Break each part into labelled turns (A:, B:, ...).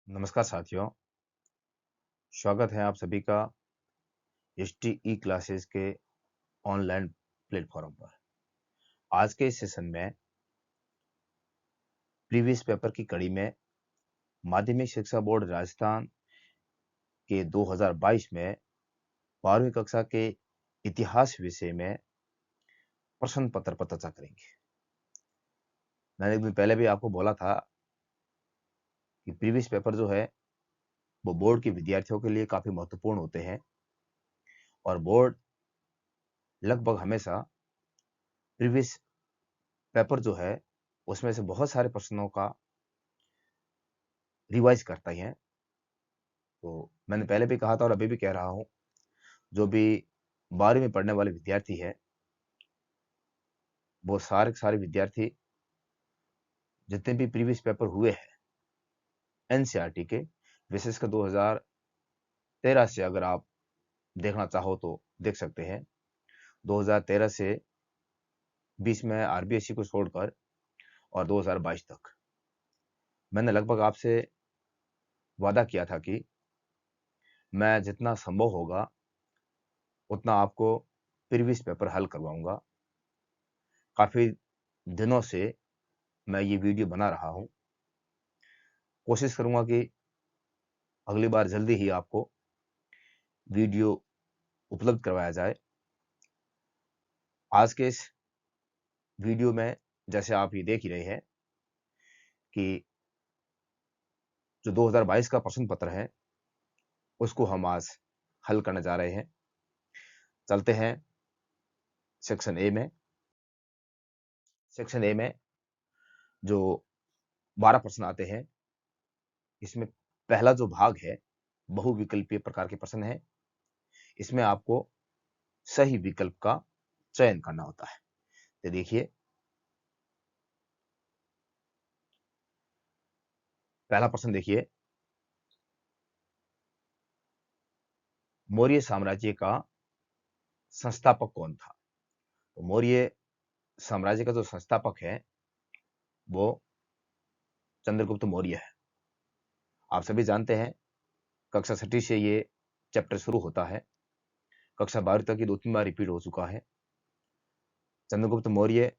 A: नमस्कार साथियों, स्वागत है आप सभी का एसटी ई क्लासेस के ऑनलाइन प्लेटफॉर्म पर। आज के इस सेशन में प्रीवियस पेपर की कड़ी में माध्यमिक शिक्षा बोर्ड राजस्थान के 2022 में 12वीं कक्षा के इतिहास विषय में प्रश्न पत्र पर चर्चा करेंगे। मैंने एक दिन पहले भी आपको बोला था कि प्रीवियस पेपर जो है वो बोर्ड के विद्यार्थियों के लिए काफी महत्वपूर्ण होते हैं और बोर्ड लगभग हमेशा प्रीवियस पेपर जो है उसमें से बहुत सारे प्रश्नों का रिवाइज करता ही है। तो मैंने पहले भी कहा था और अभी भी कह रहा हूं, जो भी 12वीं में पढ़ने वाले विद्यार्थी है वो सारे के सारे विद्यार्थी जितने भी प्रीवियस पेपर हुए हैं एनसीईआरटी के, विशेषकर 2013 से अगर आप देखना चाहो तो देख सकते हैं। 2013 से 20 में आरबीएसई को छोड़कर और 2022 तक मैंने लगभग आपसे वादा किया था कि मैं जितना संभव होगा उतना आपको प्रीवियस पेपर हल करवाऊंगा। काफी दिनों से मैं ये वीडियो बना रहा हूं, कोशिश करूंगा कि अगली बार जल्दी ही आपको वीडियो उपलब्ध करवाया जाए। आज के इस वीडियो में जैसे आप ये देख ही रहे हैं कि जो 2022 का प्रश्न पत्र है उसको हम आज हल करने जा रहे हैं। चलते हैं सेक्शन ए में। सेक्शन ए में जो 12 प्रश्न आते हैं, इसमें पहला जो भाग है बहुविकल्पीय प्रकार के प्रश्न है। इसमें आपको सही विकल्प का चयन करना होता है। तो देखिए, पहला प्रश्न देखिए, मौर्य साम्राज्य का संस्थापक कौन था? तो मौर्य साम्राज्य का जो संस्थापक है वो चंद्रगुप्त मौर्य है। आप सभी जानते हैं कक्षा 6 से ये चैप्टर शुरू होता है। कक्षा 12 तक ये 2-3 बार रिपीट हो चुका है। चंद्रगुप्त मौर्य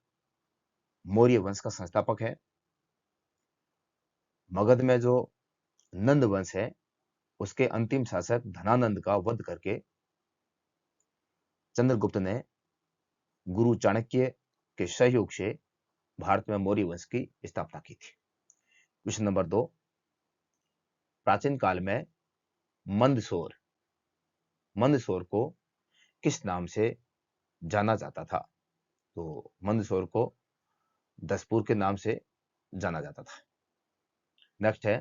A: मौर्य वंश का संस्थापक है। मगध में जो नंद वंश है उसके अंतिम शासक धनानंद का वध करके चंद्रगुप्त ने गुरु चाणक्य के सहयोग से भारत में मौर्य वंश की स्थापना की थी। क्वेश्चन नंबर 2, प्राचीन काल में मंदसौर मंदसौर को किस नाम से जाना जाता था? तो मंदसौर को दसपुर के नाम से जाना जाता था। नेक्स्ट है,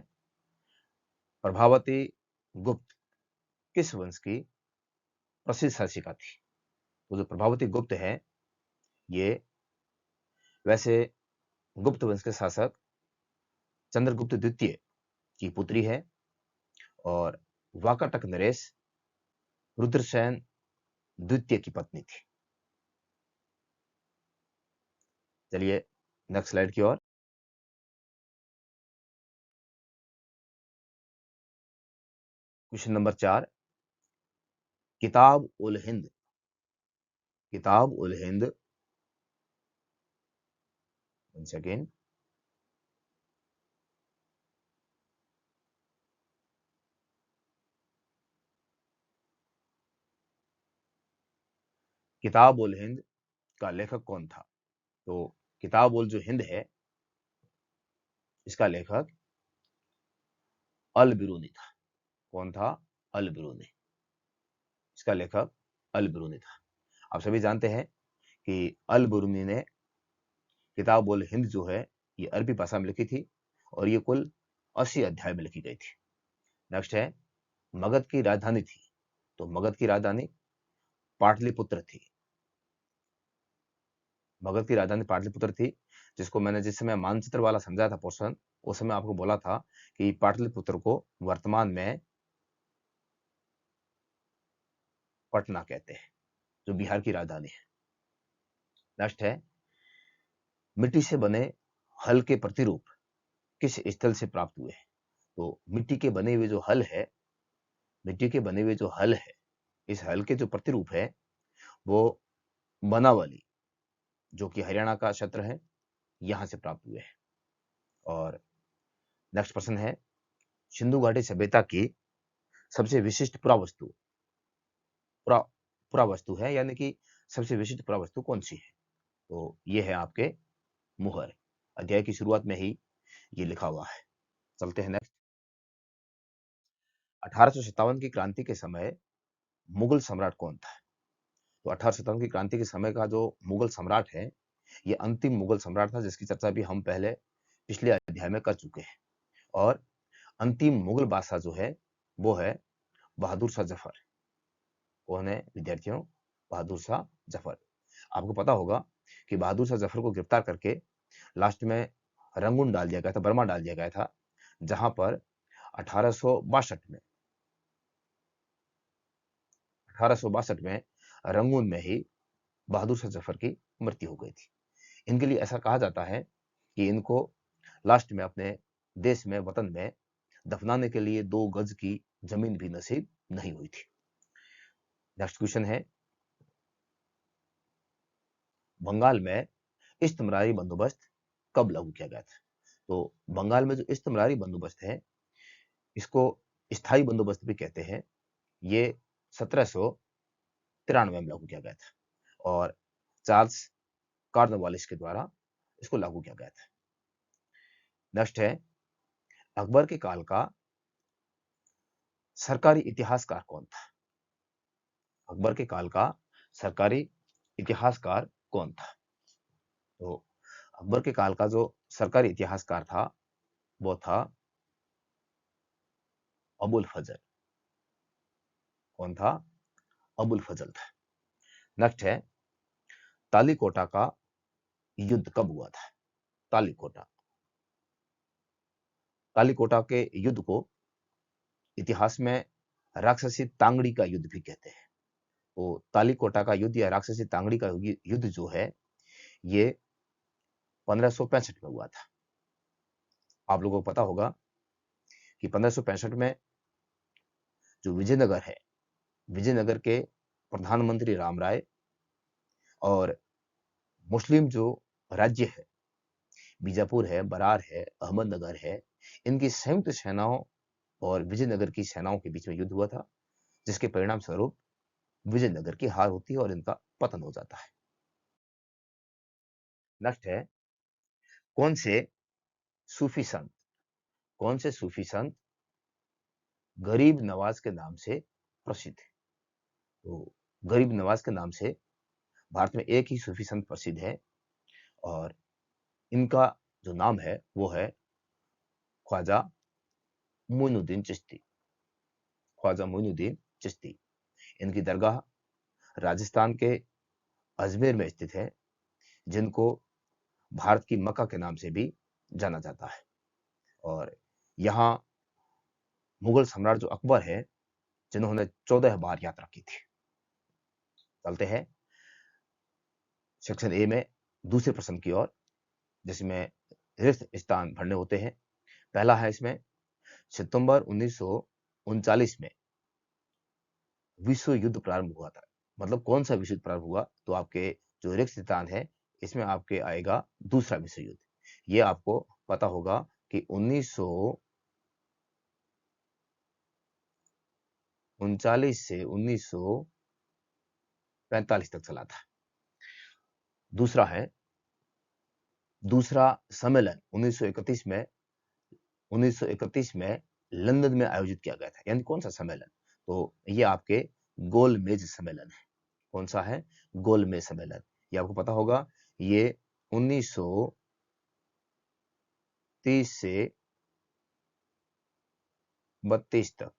A: प्रभावती गुप्त किस वंश की प्रसिद्ध शासिका थी? तो जो प्रभावती गुप्त है ये वैसे गुप्त वंश के शासक चंद्रगुप्त द्वितीय की पुत्री है और वाकाटक नरेश रुद्रसेन द्वितीय की पत्नी थी। चलिए नेक्स्ट स्लाइड की ओर। क्वेश्चन नंबर 4, किताब उल हिंद किताब उल हिंद once again, किताब उल हिंद का लेखक कौन था? तो किताब उल जो हिंद है इसका लेखक अल बिरूनी था। कौन था? अल बिरूनी। इसका लेखक अल बिरूनी था। आप सभी जानते हैं कि अल बिरूनी ने किताब उल हिंद जो है ये अरबी भाषा में लिखी थी और ये कुल 80 अध्याय में लिखी गई थी। नेक्स्ट है, मगध की राजधानी थी। तो मगध की राजधानी पाटलिपुत्र थी। मगध की राजधानी पाटलिपुत्र थी, जिसको मैंने जिस समय मानचित्र वाला समझाया था पोर्शन, उस समय आपको बोला था कि पाटलिपुत्र को वर्तमान में पटना कहते हैं, जो बिहार की राजधानी है। नेक्स्ट है, मिट्टी से बने हल के प्रतिरूप किस स्थल से प्राप्त हुए हैं? तो मिट्टी के बने हुए जो हल है, मिट्टी के बने हुए जो हल है, इस हल के जो प्रतिरूप है वो बनावली, जो कि हरियाणा का क्षेत्र है, यहां से प्राप्त हुए हैं। और नेक्स्ट प्रश्न है, सिंधु घाटी सभ्यता की सबसे विशिष्ट पुरावस्तु, पुरा पुरावस्तु है, यानी कि सबसे विशिष्ट पुरावस्तु कौन सी है? तो ये है आपके मुहर। अध्याय की शुरुआत में ही ये लिखा हुआ है। चलते हैं नेक्स्ट। 1857 की क्रांति के समय मुगल सम्राट कौन था? तो 1857 की क्रांति के समय का जो मुगल सम्राट है, ये अंतिम मुगल सम्राट था, जिसकी चर्चा भी हम पहले पिछले अध्याय में कर चुके हैं। और अंतिम मुगल बादशाह जो है वो है बहादुर शाह जफर। कौन है विद्यार्थियों? बहादुर शाह जफर। आपको पता होगा कि बहादुर शाह जफर को गिरफ्तार करके लास्ट में रंगून डाल दिया गया था, बर्मा डाल दिया गया था, जहां पर 1862 में 1862 में रंगून में ही बहादुर शाह जफर की मृत्यु हो गई थी। इनके लिए ऐसा कहा जाता है कि इनको लास्ट में अपने देश में, वतन में दफनाने के लिए 2 गज की जमीन भी नसीब नहीं हुई थी। नेक्स्ट क्वेश्चन है, बंगाल में इस्तमरारी बंदोबस्त कब लागू किया गया था? तो बंगाल में जो इस्तमरारी बंदोबस्त है, इसको स्थायी बंदोबस्त भी कहते हैं। ये 1793 में लागू किया गया था और चार्ल्स कॉर्नवालिस के द्वारा इसको लागू किया गया था। नेक्स्ट है, अकबर के काल का सरकारी इतिहासकार कौन था? अकबर के काल का सरकारी इतिहासकार कौन था? तो अकबर के काल का जो सरकारी इतिहासकार था वो था अबुल फजल। कौन था? अबुल फजल था। नेक्स्ट है, तालीकोटा का युद्ध कब हुआ था? तालीकोटा तालीकोटा के युद्ध को इतिहास में राक्षसी तांगड़ी का युद्ध भी कहते हैं। तो तालीकोटा का युद्ध या राक्षसी तांगड़ी का युद्ध जो है, ये 1565 में हुआ था। आप लोगों को पता होगा कि 1565 में जो विजयनगर है, विजयनगर के प्रधानमंत्री राम राय और मुस्लिम जो राज्य है, बीजापुर है, बरार है, अहमदनगर है, इनकी संयुक्त सेनाओं और विजयनगर की सेनाओं के बीच में युद्ध हुआ था, जिसके परिणाम स्वरूप विजयनगर की हार होती है और इनका पतन हो जाता है। नेक्स्ट है, कौन से सूफी संत कौन से सूफी संत गरीब नवाज के नाम से प्रसिद्ध है? तो गरीब नवाज के नाम से भारत में एक ही सूफी संत प्रसिद्ध है और इनका जो नाम है वो है ख्वाजा मोइनुद्दीन चिश्ती। ख्वाजा मोइनुद्दीन चिश्ती। इनकी दरगाह राजस्थान के अजमेर में स्थित है, जिनको भारत की मक्का के नाम से भी जाना जाता है। और यहाँ मुगल सम्राट जो अकबर है, जिन्होंने 14 बार यात्रा की थी। चलते हैं सेक्शन ए में दूसरे प्रश्न की ओर, जिसमें रिक्त स्थान भरने होते हैं। पहला है इसमें, सितंबर 1939 में विश्व युद्ध प्रारंभ हुआ था। मतलब कौन सा विश्व युद्ध प्रारंभ हुआ? तो आपके जो रिक्त स्थान है, इसमें आपके आएगा दूसरा विश्व युद्ध। ये आपको पता होगा कि 1939 से 1945 तक चला था। दूसरा है, दूसरा सम्मेलन 1931 में लंदन में आयोजित किया गया था। यानी कौन सा सम्मेलन? तो ये आपके गोलमेज सम्मेलन है। कौन सा है? गोलमेज सम्मेलन। ये आपको पता होगा, ये 1930 से 32 तक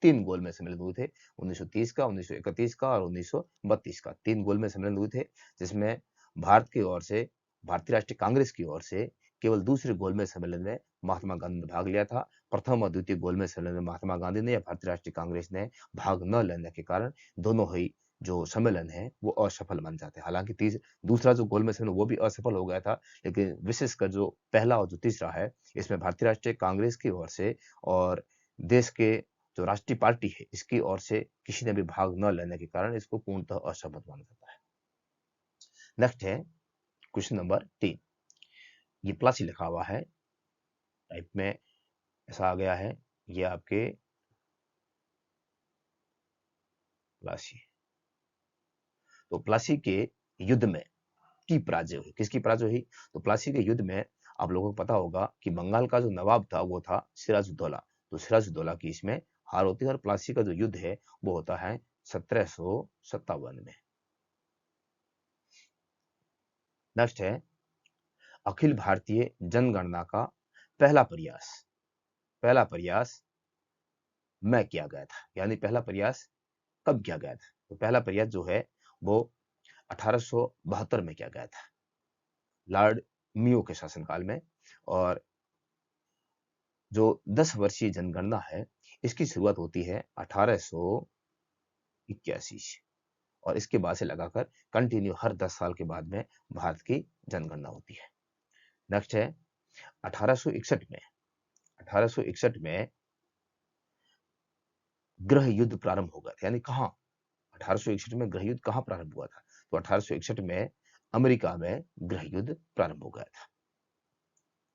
A: 3 गोलमेज सम्मेलन हुए थे। 1930 का, 1931 का और 1932 का 3 गोलमेज सम्मेलन हुए थे, जिसमें भारत की ओर से, भारतीय राष्ट्रीय कांग्रेस की ओर से केवल दूसरे गोलमेज सम्मेलन में महात्मा गांधी ने भाग लिया था। प्रथम और द्वितीय गोलमेज सम्मेलन में महात्मा गांधी ने या भारतीय राष्ट्रीय कांग्रेस ने भाग न लेने के कारण दोनों ही जो सम्मेलन है वो असफल मान जाते हैं। हालांकि दूसरा जो गोलमेज सम्मेलन वो भी असफल हो गया था, लेकिन विशेषकर जो पहला और जो तीसरा है, इसमें भारतीय राष्ट्रीय कांग्रेस की ओर से और देश के जो राष्ट्रीय पार्टी है इसकी ओर से किसी ने भी भाग न लेने के कारण इसको पूर्णतः असफल माना जाता है। नेक्स्ट है क्वेश्चन नंबर 3। ये प्लस ही लिखा हुआ है, टाइप में ऐसा आ गया है, ये आपके प्लासी। तो प्लासी के युद्ध में की पराजय हुई। किसकी पराजय हुई? तो प्लासी के युद्ध में आप लोगों को पता होगा कि बंगाल का जो नवाब था वो था सिराजुद्दौला। तो सिराजुद्दौला की इसमें हार होती है और प्लासी का जो युद्ध है वो होता है 1757 में। नेक्स्ट है अखिल भारतीय जनगणना का पहला प्रयास में किया गया था, यानी पहला प्रयास कब किया गया था? तो पहला प्रयास जो है वो 1872 में किया गया था, लॉर्ड मियो के शासनकाल में। और जो 10 वर्षीय जनगणना है इसकी शुरुआत होती है 1881 से, और इसके बाद से लगाकर कंटिन्यू हर 10 साल के बाद में भारत की जनगणना होती है। नेक्स्ट है 1861 में गृह युद्ध प्रारंभ हो गया था, यानी कहां? 1861 में गृह युद्ध कहां प्रारंभ हुआ था? तो 1861 में अमेरिका में गृह युद्ध प्रारंभ हो गया था।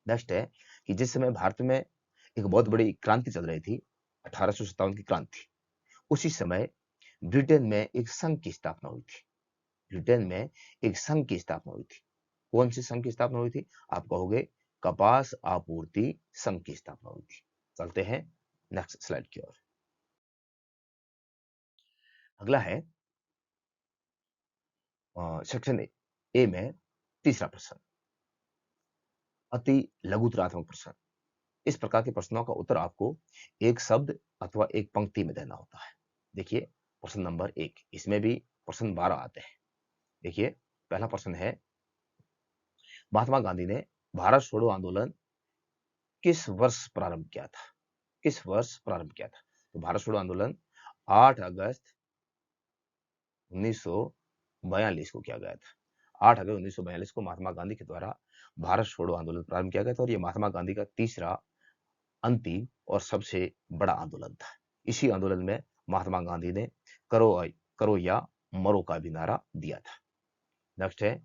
A: नेक्स्ट है कि जिस समय भारत में एक बहुत बड़ी क्रांति चल रही थी, 1857 की क्रांति, उसी समय ब्रिटेन में एक संघ की स्थापना हुई थी। ब्रिटेन में एक संघ की स्थापना हुई थी। कौन सी संघ की स्थापना हुई थी? आप कहोगे कपास आपूर्ति संघ की स्थापना हुई थी। चलते हैं नेक्स्ट स्लाइड की ओर। अगला है सेक्शन ए में तीसरा प्रश्न, अति लघुतरात्मक प्रश्न। इस प्रकार के प्रश्नों का उत्तर आपको एक शब्द अथवा एक पंक्ति में देना होता है। देखिए प्रश्न नंबर 1, इसमें भी प्रश्न 12 आते हैं। देखिए पहला प्रश्न है, महात्मा गांधी ने भारत छोड़ो आंदोलन किस वर्ष प्रारंभ किया था? किस वर्ष प्रारंभ किया था? तो भारत छोड़ो आंदोलन 8 अगस्त 1942 को किया गया था। 8 अगस्त 1942 को महात्मा गांधी के द्वारा भारत छोड़ो आंदोलन प्रारंभ किया गया था, और यह महात्मा गांधी का तीसरा, अंतिम और सबसे बड़ा आंदोलन था। इसी आंदोलन में महात्मा गांधी ने करो या मरो का भी नारा दिया था। नेक्स्ट है,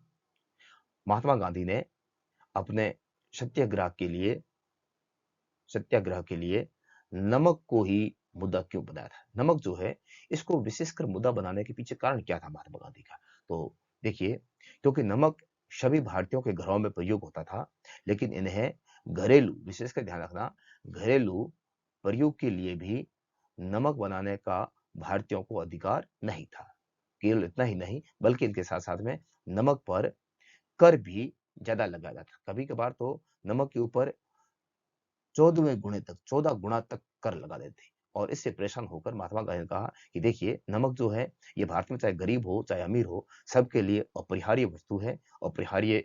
A: महात्मा गांधी ने अपने सत्याग्रह के लिए नमक को ही मुद्दा क्यों बनाया था? नमक जो है इसको विशेषकर मुद्दा बनाने के पीछे कारण क्या था महात्मा गांधी का? तो देखिए, क्योंकि नमक सभी भारतीयों के घरों में प्रयोग होता था, लेकिन इन्हें घरेलू, विशेषकर ध्यान रखना, घरेलू प्रयोग के लिए भी नमक बनाने का भारतीयों को अधिकार नहीं था। केवल इतना ही नहीं, बल्कि इनके साथ साथ में नमक पर कर भी ज्यादा लगाया जाता। कभी कभार तो नमक के ऊपर 14 गुना तक कर लगा देते। और इससे परेशान होकर महात्मा गांधी ने कहा कि देखिए, नमक जो है ये भारत में चाहे गरीब हो चाहे अमीर हो, सबके लिए अपरिहार्य वस्तु है, अपरिहार्य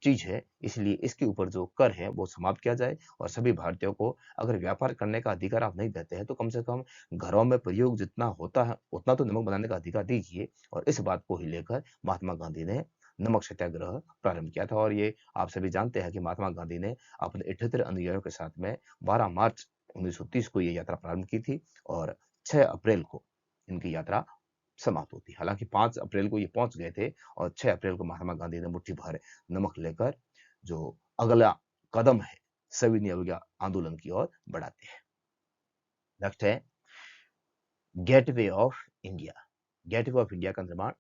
A: चीज है। इसलिए इसके ऊपर जो कर है वो समाप्त किया जाए, और सभी भारतीयों को अगर व्यापार करने का अधिकार आप नहीं देते हैं तो कम से कम घरों में प्रयोग जितना होता है उतना तो नमक बनाने का अधिकार दीजिए। और इस बात को ही लेकर महात्मा गांधी ने नमक सत्याग्रह प्रारंभ किया था। और ये आप सभी जानते हैं कि महात्मा गांधी ने अपने 78 अनुयायियों के साथ में 12 मार्च 1930 को ये यात्रा प्रारंभ की थी, और 6 अप्रैल को इनकी यात्रा समाप्त होती। हालांकि 5 अप्रैल को ये पहुंच गए थे, और 6 अप्रैल को महात्मा गांधी ने मुट्ठी भर नमक लेकर जो अगला कदम है सविनय अवज्ञा आंदोलन की ओर बढ़ाते हैं। नेक्स्ट है gateway of India. Gateway of India का निर्माण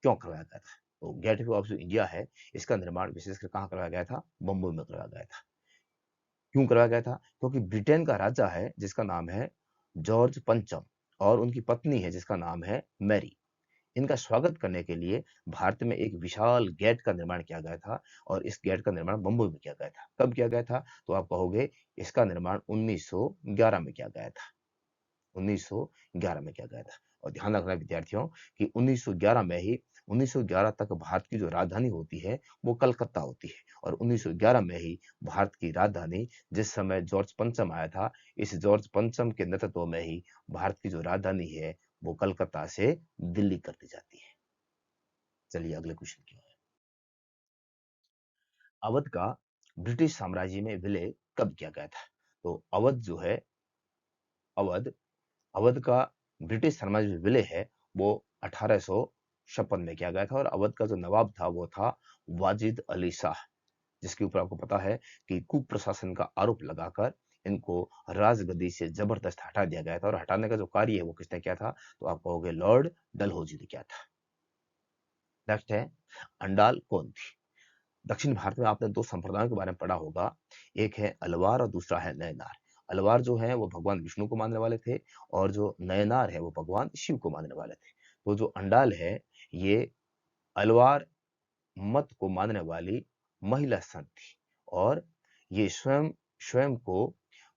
A: क्यों करवाया गया था? तो गेटवे ऑफ जो इंडिया है इसका निर्माण विशेषकर कहां करवाया गया था? बंबई में करवाया गया था। क्यों करवाया गया था? क्योंकि ब्रिटेन का राजा है जिसका नाम है जॉर्ज पंचम, और उनकी पत्नी है जिसका नाम है मैरी। इनका स्वागत करने के लिए भारत में एक विशाल गेट का निर्माण किया गया था, और इस गेट का निर्माण बंबई में किया गया था। कब किया गया था? तो आप कहोगे इसका निर्माण 1911 में किया गया था। 1911 में किया गया था। और ध्यान रखना विद्यार्थियों कि 1911 तक भारत की जो राजधानी होती है वो कलकत्ता होती है, और 1911 में ही भारत की राजधानी, जिस समय जॉर्ज पंचम आया था, इस जॉर्ज पंचम के नेतृत्व में ही भारत की जो राजधानी है वो कलकत्ता से दिल्ली कर दी जाती है। चलिए अगले क्वेश्चन की ओर। अवध का ब्रिटिश साम्राज्य में विलय कब किया गया था? तो अवध जो है, अवध अवध का ब्रिटिश साम्राज्य में विलय है वो 1856 में किया गया था। और अवध का जो नवाब था वो था वाजिद अली शाह, जिसके ऊपर आपको पता है कि कुप्रशासन का आरोप लगाकर इनको राजगद्दी से जबरदस्त हटा दिया गया था। और हटाने का जो कार्य है वो किसने किया था? तो आप कहोगे लॉर्ड डलहौजी ने किया था। नेक्स्ट है, अंडाल कौन थी? दक्षिण भारत में आपने दो संप्रदायों के बारे में पढ़ा होगा, एक है अलवार और दूसरा है नयनार। अलवार जो है वो भगवान विष्णु को मानने वाले थे, और जो नयनार है वो भगवान शिव को मानने वाले थे। तो जो अंडाल है ये अलवार मत को मानने वाली महिला संत थी, और ये स्वयं स्वयं को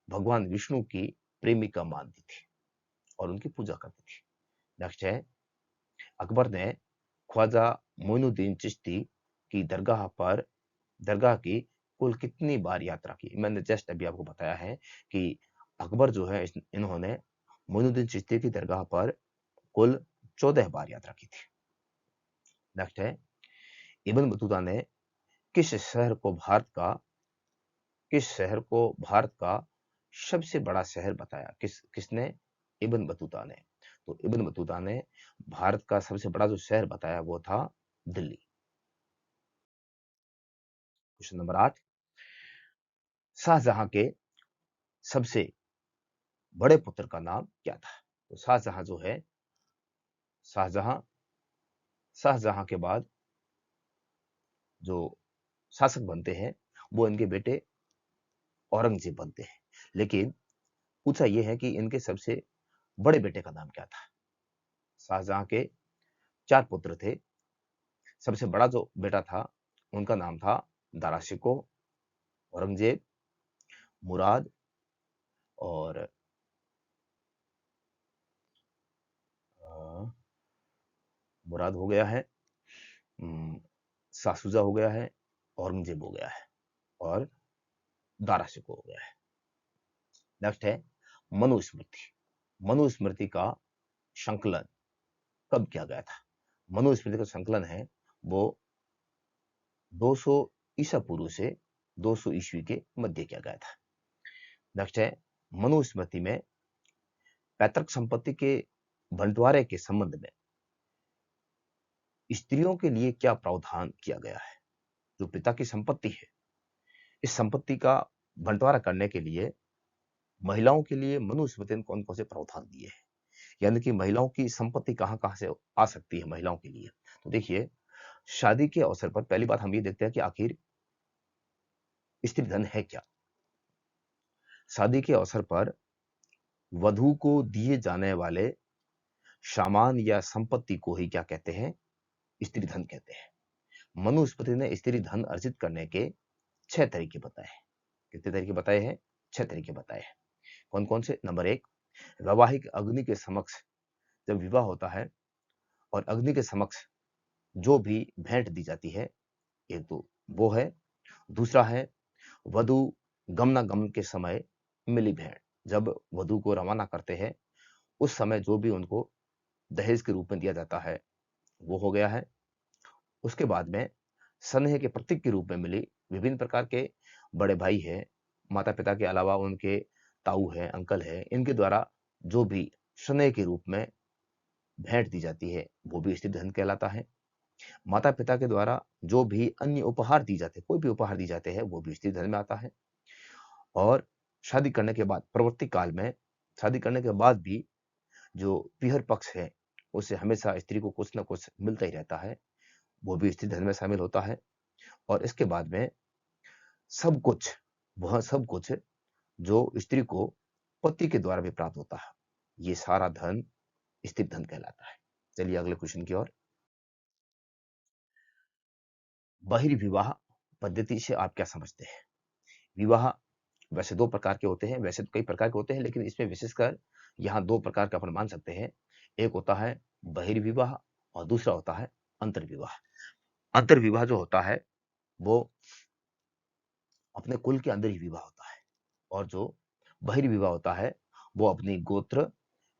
A: भगवान विष्णु की प्रेमिका मानती थी और उनकी पूजा करती थी। नेक्स्ट है, अकबर ने ख्वाजा मोइनुद्दीन चिश्ती की दरगाह की कुल कितनी बार यात्रा की? मैंने जस्ट अभी आपको बताया है कि अकबर जो है इन्होंने मोइनुद्दीन चिश्ती की दरगाह पर कुल 14 बार यात्रा की थी। नेक्स्ट है, इब्न बतूता ने किस शहर को भारत का सबसे बड़ा शहर बताया? किसने? इब्न बतूता ने। तो इब्न बतूता ने भारत का सबसे बड़ा जो शहर बताया वो था दिल्ली। क्वेश्चन नंबर 8, शाहजहां के सबसे बड़े पुत्र का नाम क्या था? तो शाहजहां जो है, शाहजहां शाहजहां के बाद जो शासक बनते हैं वो इनके बेटे औरंगजेब बनते हैं। लेकिन पूछा यह है कि इनके सबसे बड़े बेटे का नाम क्या था? शाहजहां के 4 पुत्र थे। सबसे बड़ा जो बेटा था उनका नाम था दारा शिकोह, औरंगजेब, मुराद और मुराद हो गया है, सासुजा हो गया है, औरंगजेब हो गया है और दारा शिकोह हो गया है। नेक्स्ट है मनुस्मृति। मनुस्मृति का संकलन कब किया गया था? मनुस्मृति का संकलन है वो 200 ईसा पूर्व से 200 ईस्वी के मध्य किया गया था। नेक्स्ट है, मनुस्मृति में पैतृक संपत्ति के बंटवारे के संबंध में स्त्रियों के लिए क्या प्रावधान किया गया है? जो पिता की संपत्ति है, इस संपत्ति का बंटवारा करने के लिए महिलाओं के लिए मनुस्मृति ने कौन कौन से प्रावधान दिए हैं, यानी कि महिलाओं की संपत्ति कहां कहां से आ सकती है महिलाओं के लिए। तो देखिए, शादी के अवसर पर पहली बात हम ये देखते हैं कि आखिर स्त्री धन है क्या। शादी के अवसर पर वधु को दिए जाने वाले सामान या संपत्ति को ही क्या कहते हैं? स्त्री धन कहते हैं। मनुस्मृति ने स्त्री धन अर्जित करने के 6 तरीके बताए हैं। कितने तरीके बताए हैं? 6 तरीके बताए हैं। कौन कौन से? नंबर 1, वैवाहिक अग्नि के समक्ष जब विवाह होता है और अग्नि के समक्ष जो भी भेंट दी जाती है, एक तो वो है। दूसरा है वधु गमनागमन के समय मिली भेंट, जब वधु को रवाना करते हैं उस समय जो भी उनको दहेज के रूप में दिया जाता है वो हो गया है। उसके बाद में स्नेह के प्रतीक के रूप में मिली विभिन्न प्रकार के बड़े भाई हैं, माता पिता के अलावा उनके ताऊ हैं, अंकल हैं, इनके द्वारा जो भी स्नेह के रूप में भेंट दी जाती है वो भी स्त्री धन कहलाता है। माता पिता के द्वारा जो भी अन्य उपहार दी जाते हैं, कोई भी उपहार दी जाते हैं वो भी स्त्री धन में आता है। और शादी करने के बाद, प्रवर्ती काल में शादी करने के बाद भी जो पीहर पक्ष है उसे हमेशा स्त्री को कुछ ना कुछ मिलता ही रहता है, वो भी स्त्री धन में शामिल होता है। और इसके बाद में सब कुछ, वह सब कुछ जो स्त्री को पति के द्वारा भी प्राप्त होता है, ये सारा धन स्त्री धन कहलाता है। चलिए अगले क्वेश्चन की ओर। बहिर्विवाह पद्धति से आप क्या समझते हैं? विवाह वैसे 2 प्रकार के होते हैं, वैसे तो कई प्रकार के होते हैं, लेकिन इसमें विशेषकर यहाँ 2 प्रकार का अपन मान सकते हैं। एक होता है बहिर्विवाह और दूसरा होता है अंतर्विवाह। अंतर्विवाह जो होता है वो अपने कुल के अंदर ही विवाह होता है, और जो बहिर्विवाह होता है वो अपनी गोत्र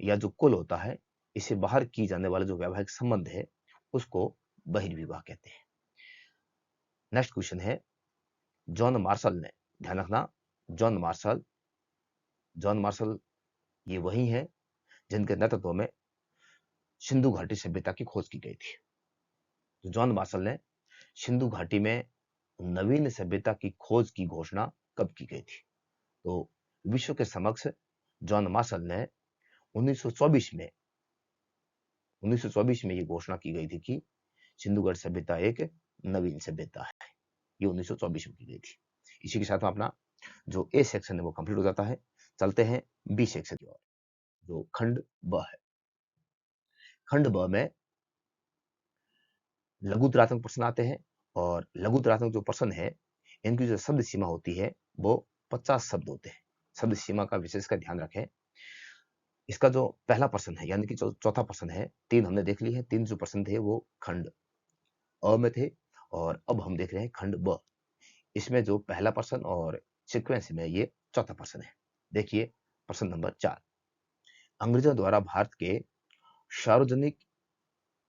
A: या जो कुल होता है इससे बाहर की जाने वाला जो वैवाहिक संबंध है उसको बहिर्विवाह कहते हैं। नेक्स्ट क्वेश्चन है, जॉन मार्शल ने, ध्यान रखना, जॉन मार्शल, जॉन मार्शल ये वही है जिनके नेतृत्व में सिंधु घाटी सभ्यता की खोज की गई थी। तो जॉन मार्शल ने सिंधु घाटी में नवीन सभ्यता की खोज की घोषणा कब की गई थी? तो विश्व के समक्ष जॉन मार्शल ने 1924 में 1924 में ये घोषणा की गई थी कि सिंधु घाटी सभ्यता एक नवीन सभ्यता है। ये 1924 में की गई थी। इसी के साथ में अपना जो ए सेक्शन है वो कंप्लीट हो जाता है। चलते हैं बी सेक्शन की ओर, जो खंड ब है। खंड ब में लघुतरात्मक प्रश्न आते हैं, और लघुतरात्मक जो प्रश्न है इनकी जो शब्द सीमा होती है वो 50 शब्द होते हैं। शब्द सीमा का विशेषकर ध्यान रखें। इसका जो पहला प्रश्न है यानी कि जो चौथा प्रश्न है, 3 हमने देख ली है, 3 जो प्रश्न थे वो खंड अ में थे, और अब हम देख रहे हैं खंड ब। इसमें जो पहला प्रश्न और सीक्वेंस में ये चौथा प्रश्न है। देखिए प्रश्न नंबर 4, अंग्रेजों द्वारा भारत के सार्वजनिक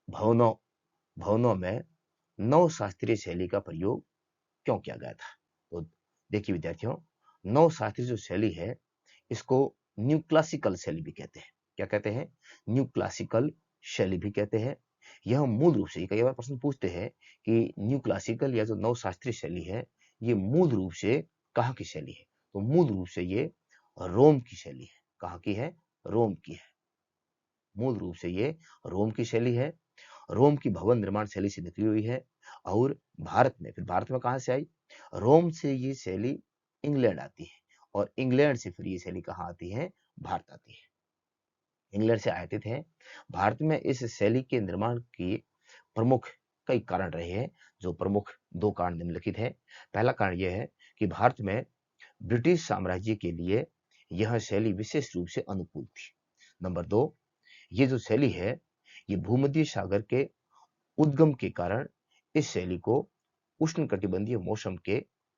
A: भवनों भवनों में नव शास्त्रीय शैली का प्रयोग क्यों किया गया था? तो देखिए विद्यार्थियों, नव शास्त्रीय जो शैली है इसको न्यू क्लासिकल शैली भी कहते हैं। क्या कहते हैं? न्यू क्लासिकल शैली भी कहते हैं। यह मूल रूप से, कई बार प्रश्न पूछते हैं कि न्यू क्लासिकल या जो नव शास्त्रीय शैली है ये मूल रूप से कहाँ की शैली है? तो मूल रूप से ये रोम की शैली है। कहाँ की है? रोम की है। मूल रूप से ये रोम की शैली है। रोम की भवन निर्माण शैली से निकली हुई है। और भारत में कहां से आई? रोम से ये शैली इंग्लैंड आती है, और इंग्लैंड से फिर ये शैली कहां आती है? भारत आती है। इंग्लैंड से आयातित है। भारत में इस शैली के निर्माण की प्रमुख कई कारण रहे हैं। जो प्रमुख 2 कारण निम्नलिखित है। पहला कारण यह है कि भारत में ब्रिटिश साम्राज्य के लिए यह शैली विशेष रूप से अनुकूल थी। नंबर 2, ये जो शैली है ये भूमध्य सागर के उद्गम के कारण इस शैली को उष्णकटिबंधीय मौसम के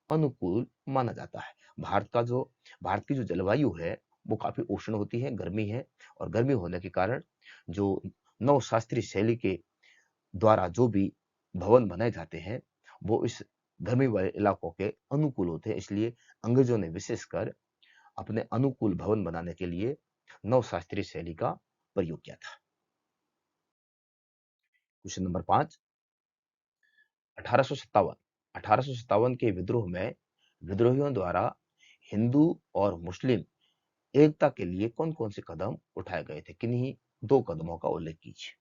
A: अनुकूल माना जाता है। भारत की जो जलवायु है वो काफी उष्ण होती है, गर्मी है, और गर्मी होने के कारण जो नवशास्त्रीय शैली के द्वारा जो भी भवन बनाए जाते हैं वो इस गर्मी वाले इलाकों के अनुकूल होते हैं। इसलिए अंग्रेजों ने विशेषकर अपने अनुकूल भवन बनाने के लिए नवशास्त्रीय शैली का प्रयोग किया था। क्वेश्चन नंबर 5, 1857 के विद्रोह में विद्रोहियों द्वारा हिंदू और मुस्लिम एकता के लिए कौन कौन से कदम उठाए गए थे? किन्हीं 2 कदमों का उल्लेख कीजिए।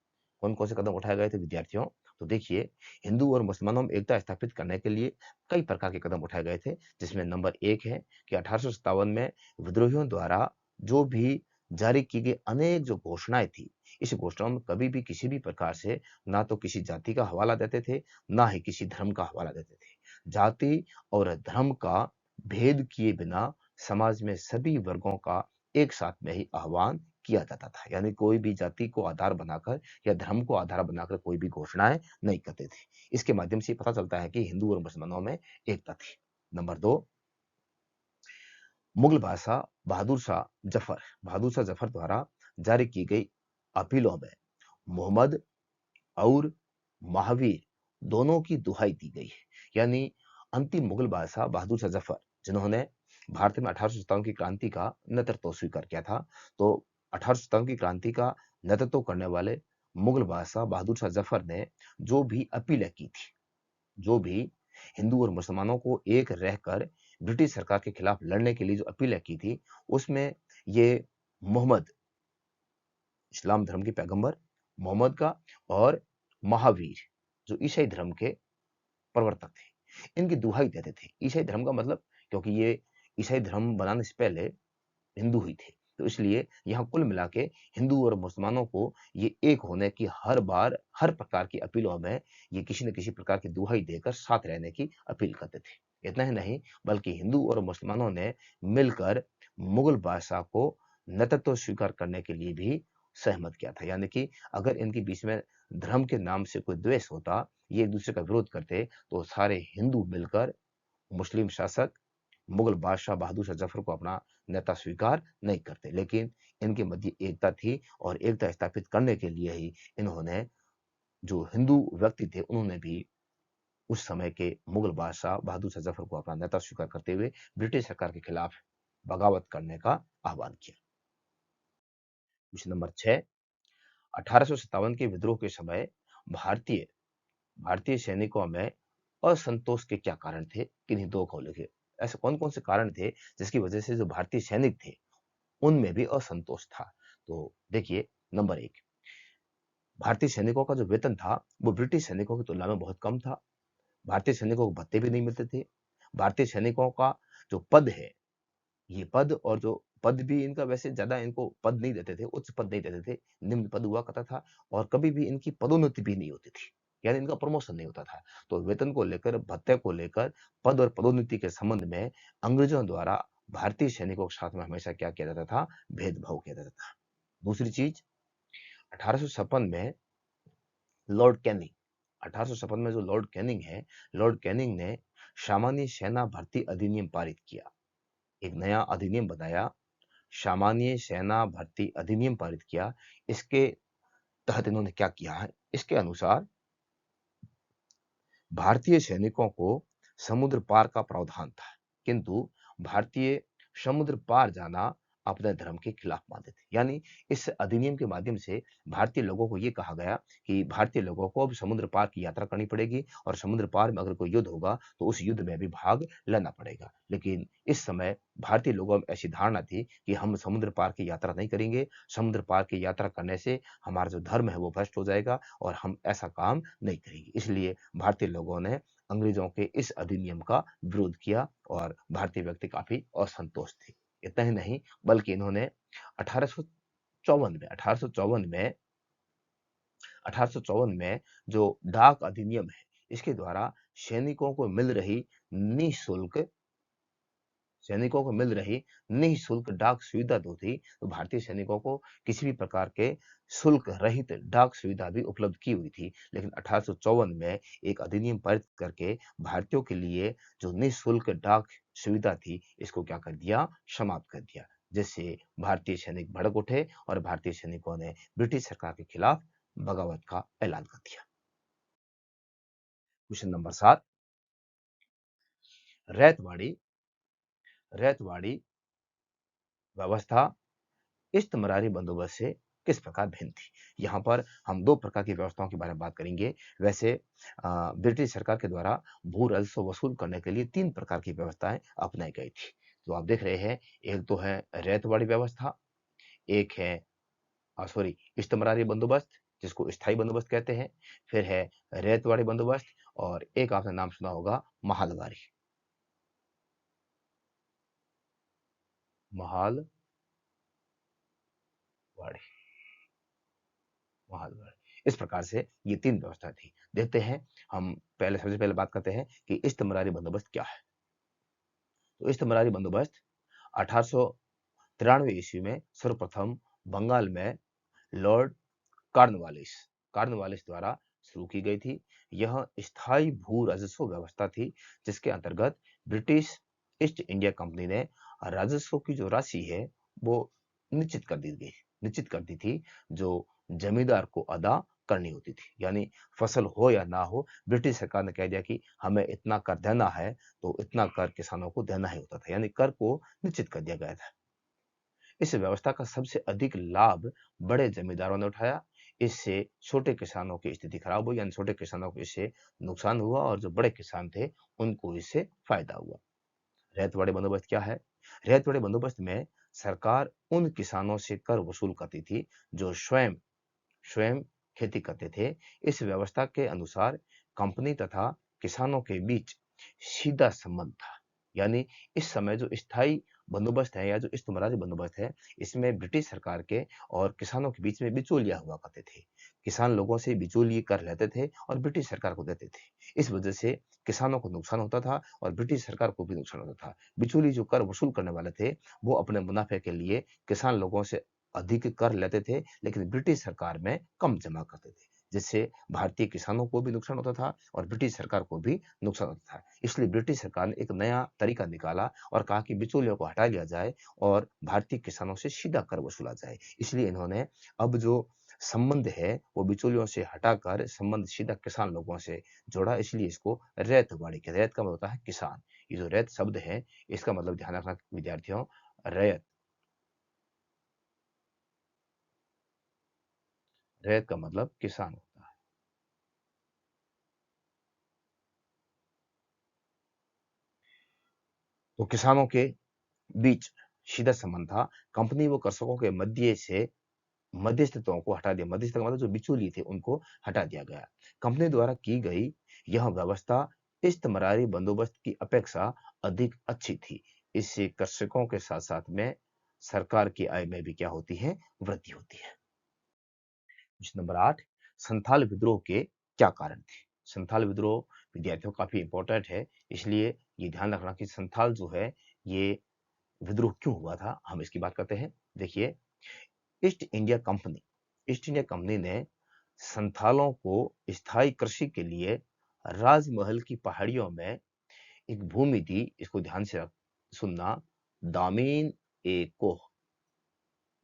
A: कौन कौन से कदम उठाए गए थे विद्यार्थियों? तो देखिए, हिंदू और मुसलमानों में एकता स्थापित करने के लिए कई प्रकार के कदम उठाए गए थे, जिसमें नंबर 1 है कि 1857 में विद्रोहियों द्वारा जो भी जारी की गई अनेक जो घोषणाएं थी, इस घोषणाओं में कभी भी किसी भी प्रकार से ना तो किसी जाति का हवाला देते थे, ना ही किसी धर्म का हवाला देते थे। जाति और धर्म का भेद किए बिना समाज में सभी वर्गों का एक साथ में ही आह्वान किया जाता था। यानी कोई भी जाति को आधार बनाकर या धर्म को आधार बनाकर कोई भी घोषणाएं नहीं करते थे। इसके माध्यम से पता चलता है कि हिंदू और मुसलमानों में एकता थी। नंबर 2, मुगल बादशाह बहादुर शाह जफर द्वारा जारी की गई अपीलों में मोहम्मद और महावीर दोनों की दुहाई दी गई है। यानी अंतिम मुगल बादशाह बहादुर शाह जफर, जिन्होंने भारत में 1857 की क्रांति का नेतृत्व स्वीकार किया था, तो 1857 की क्रांति का नेतृत्व करने वाले मुगल बादशाह बहादुर शाह जफर ने जो भी अपीलें की थी, जो भी हिंदू और मुसलमानों को एक रहकर ब्रिटिश सरकार के खिलाफ लड़ने के लिए जो अपीलें की थी, उसमें ये मोहम्मद, इस्लाम धर्म के पैगंबर मोहम्मद का, और महावीर जो ईसाई धर्म के प्रवर्तक थे, इनकी दुहाई देते थे। ईसाई धर्म का मतलब, क्योंकि ये ईसाई धर्म बनाने से पहले हिंदू ही थे, तो इसलिए यहाँ कुल मिला के हिंदू और मुसलमानों को ये एक होने की हर बार हर प्रकार की अपीलों में ये किसी न किसी प्रकार की दुहाई देकर साथ रहने की अपील करते थे। इतना ही नहीं, बल्कि हिंदू और मुसलमानों ने मिलकर मुगल बादशाह को नेतृत्व स्वीकार करने के लिए भी सहमत किया था। यानी कि अगर इनके बीच में धर्म के नाम से कोई द्वेष होता, ये एक दूसरे का विरोध करते, तो सारे हिंदू मिलकर मुस्लिम शासक मुगल बादशाह बहादुर शाह जफर को अपना नेता स्वीकार नहीं करते, लेकिन इनके मध्य एकता थी और एकता स्थापित करने के लिए ही इन्होंने, जो हिंदू व्यक्ति थे, उन्होंने भी उस समय के मुगल बादशाह बहादुर शाह जफर को अपना नेता स्वीकार करते हुए ब्रिटिश सरकार के खिलाफ बगावत करने का आह्वान किया। क्वेश्चन नंबर 6, 1857 के विद्रोह के समय भारतीय भारतीय सैनिकों में असंतोष के क्या कारण थे? किन्हीं दो को लिखे। ऐसे कौन कौन से कारण थे जिसकी वजह से जो भारतीय सैनिक थे उनमें भी असंतोष था? तो देखिए, नंबर 1, भारतीय सैनिकों का जो वेतन था वो ब्रिटिश सैनिकों की तुलना में बहुत कम था। भारतीय सैनिकों को भत्ते भी नहीं मिलते थे। भारतीय सैनिकों का जो पद है, ये पद और जो पद भी इनका वैसे ज्यादा इनको पद नहीं देते थे, उच्च पद नहीं देते थे, निम्न पद हुआ करता था और कभी भी इनकी पदोन्नति भी नहीं होती थी, यानी इनका प्रमोशन नहीं होता था। तो वेतन को लेकर, भत्ते को लेकर, पद और पदोन्नति के संबंध में अंग्रेजों द्वारा भारतीय सैनिकों के साथ में हमेशा क्या किया जाता था? भेदभाव किया जाता था। दूसरी चीज, 1856 में लॉर्ड कैनिंग 1856 में जो लॉर्ड कैनिंग है, लॉर्ड कैनिंग ने सामान्य सेना भर्ती अधिनियम पारित किया। एक नया अधिनियम बनाया, सामान्य सेना भर्ती अधिनियम पारित किया। इसके तहत इन्होंने क्या किया है? इसके अनुसार भारतीय सैनिकों को समुद्र पार का प्रावधान था, किंतु भारतीय समुद्र पार जाना अपने धर्म के खिलाफ मानते थे। यानी इस अधिनियम के माध्यम से भारतीय लोगों को यह कहा गया कि भारतीय लोगों को अब समुद्र पार की यात्रा करनी पड़ेगी और समुद्र पार में अगर कोई युद्ध होगा तो उस युद्ध में भी भाग लेना पड़ेगा। लेकिन इस समय भारतीय लोगों में ऐसी धारणा थी कि हम समुद्र पार की यात्रा नहीं करेंगे, समुद्र पार की यात्रा करने से हमारा जो धर्म है वो भ्रष्ट हो जाएगा और हम ऐसा काम नहीं करेंगे। इसलिए भारतीय लोगों ने अंग्रेजों के इस अधिनियम का विरोध किया और भारतीय व्यक्ति काफी असंतोष थे। इतना ही नहीं, बल्कि इन्होंने 1854 में 1854 में जो डाक अधिनियम है, इसके द्वारा सैनिकों को मिल रही निःशुल्क सैनिकों को मिल रही निःशुल्क डाक सुविधा जो थी, तो भारतीय सैनिकों को किसी भी प्रकार के शुल्क रहित डाक सुविधा भी उपलब्ध की हुई थी। लेकिन 1854 में एक अधिनियम पारित करके भारतीयों के लिए जो निःशुल्क डाक सुविधा थी, इसको क्या कर दिया? समाप्त कर दिया, जिससे भारतीय सैनिक भड़क उठे और भारतीय सैनिकों ने ब्रिटिश सरकार के खिलाफ बगावत का ऐलान कर दिया। क्वेश्चन नंबर 7, रैतवाड़ी रैतवाड़ी व्यवस्था इश्तमरारी बंदोबस्त से किस प्रकार भिन्न थी? यहाँ पर हम दो प्रकार की व्यवस्थाओं के बारे में बात करेंगे। वैसे ब्रिटिश सरकार के द्वारा भू राजस्व वसूल करने के लिए तीन प्रकार की व्यवस्थाएं अपनाई गई थी, जो आप देख रहे हैं। एक तो है रैतवाड़ी व्यवस्था, एक है सॉरी इश्तमरारी बंदोबस्त, जिसको स्थायी बंदोबस्त कहते हैं, फिर है रैतवाड़ी बंदोबस्त, और एक आपने नाम सुना होगा महालवाड़ी। महालवाड़ी महालवाड़ी इस प्रकार से ये तीन व्यवस्था थी। देखते हैं, हम पहले सबसे पहले बात करते हैं कि इश्तमरारी बंदोबस्त क्या है। तो इश्तमरारी बंदोबस्त 1893 ईस्वी में सर्वप्रथम बंगाल में लॉर्ड कॉर्नवालिस कॉर्नवालिस द्वारा शुरू की गई थी। यह स्थायी भू राजस्व व्यवस्था थी, जिसके अंतर्गत ब्रिटिश ईस्ट इंडिया कंपनी ने राजस्व की जो राशि है वो निश्चित कर दी थी, जो जमींदार को अदा करनी होती थी। यानी फसल हो या ना हो, ब्रिटिश सरकार ने कह दिया कि हमें इतना कर देना है, तो इतना कर किसानों को देना ही होता था, यानी कर को निश्चित कर दिया गया था। इस व्यवस्था का सबसे अधिक लाभ बड़े जमींदारों ने उठाया। इससे छोटे किसानों की स्थिति खराब हुई, यानी छोटे किसानों को इससे नुकसान हुआ और जो बड़े किसान थे उनको इससे फायदा हुआ। रैयतवाड़ी बंदोबस्त क्या है? रैयतवाड़ी बंदोबस्त में सरकार उन किसानों से कर वसूल करती थी जो स्वयं स्वयं खेती करते थे। इस व्यवस्था के अनुसार कंपनी तथा किसानों के बीच सीधा संबंध था। यानी इस समय जो स्थायी बंदोबस्त है या जो इस्तेमारी बंदोबस्त है, इसमें ब्रिटिश सरकार के और किसानों के बीच में बिचौलिया हुआ करते थे। किसान लोगों से बिचौलिए कर लेते थे और ब्रिटिश सरकार को देते थे। इस वजह से किसानों को नुकसान होता था और ब्रिटिश सरकार को भी नुकसान होता था। बिचौली जो कर वसूल करने वाले थे, वो अपने मुनाफे के लिए किसान लोगों से अधिक कर लेते थे, लेकिन ब्रिटिश सरकार में कम जमा करते थे, जिससे भारतीय किसानों को भी नुकसान होता था और ब्रिटिश सरकार को भी नुकसान होता था। इसलिए ब्रिटिश सरकार ने एक नया तरीका निकाला और कहा कि बिचौलियों को हटा लिया जाए और भारतीय किसानों से सीधा कर वसूला जाए। इसलिए इन्होंने अब जो संबंध है वो बिचौलियों से हटाकर संबंध सीधा किसान लोगों से जोड़ा, इसलिए इसको रैयतवाड़ी के, रैयत का मतलब होता है किसान। ये जो रैयत शब्द है इसका मतलब ध्यान रखना विद्यार्थियों, रैयत, रैयत का मतलब किसान होता है। तो किसानों के बीच सीधा संबंध था। कंपनी व कृषकों के मध्य से मध्यस्थताओं को हटा दिया। मध्यस्थ का मतलब जो बिचौलिए थे उनको हटा दिया गया। कंपनी द्वारा की गई यह व्यवस्था इस्तेमारी बंदोबस्त की अपेक्षा अधिक अच्छी थी। इससे कृषकों के साथ साथ में सरकार की आय में भी क्या होती है, वृद्धि होती है। क्वेश्चन नंबर 8, संथाल विद्रोह के क्या कारण थे? संथाल विद्रोह विद्यार्थियों काफी इंपॉर्टेंट है, इसलिए ये ध्यान रखना कि संथाल जो है ये विद्रोह क्यों हुआ था, हम इसकी बात करते हैं। देखिए, ईस्ट इंडिया कंपनी ने संथालों को स्थायी कृषि के लिए राजमहल की पहाड़ियों में एक भूमि दी। इसको ध्यान से सुनना, दामीन ए कोह,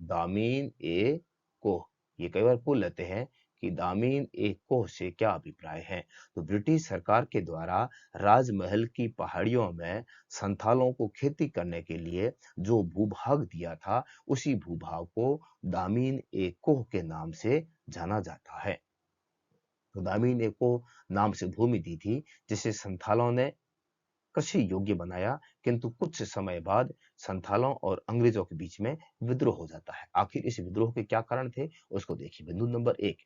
A: दामीन ए कोह। ये कई बार भूल लेते हैं कि दामीन ए कोह से क्या अभिप्राय है। तो ब्रिटिश सरकार के द्वारा राजमहल की पहाड़ियों में संथालों को खेती करने के लिए जो भूभाग दिया था, उसी भूभाग को दामीन ए कोह के नाम से जाना जाता है। तो दामीन ए कोह नाम से भूमि दी थी, जिसे संथालों ने कृषि योग्य बनाया, किंतु कुछ समय बाद संथालों और अंग्रेजों के बीच में विद्रोह हो जाता है। आखिर इस विद्रोह के क्या कारण थे, उसको देखिए। बिंदु नंबर 1,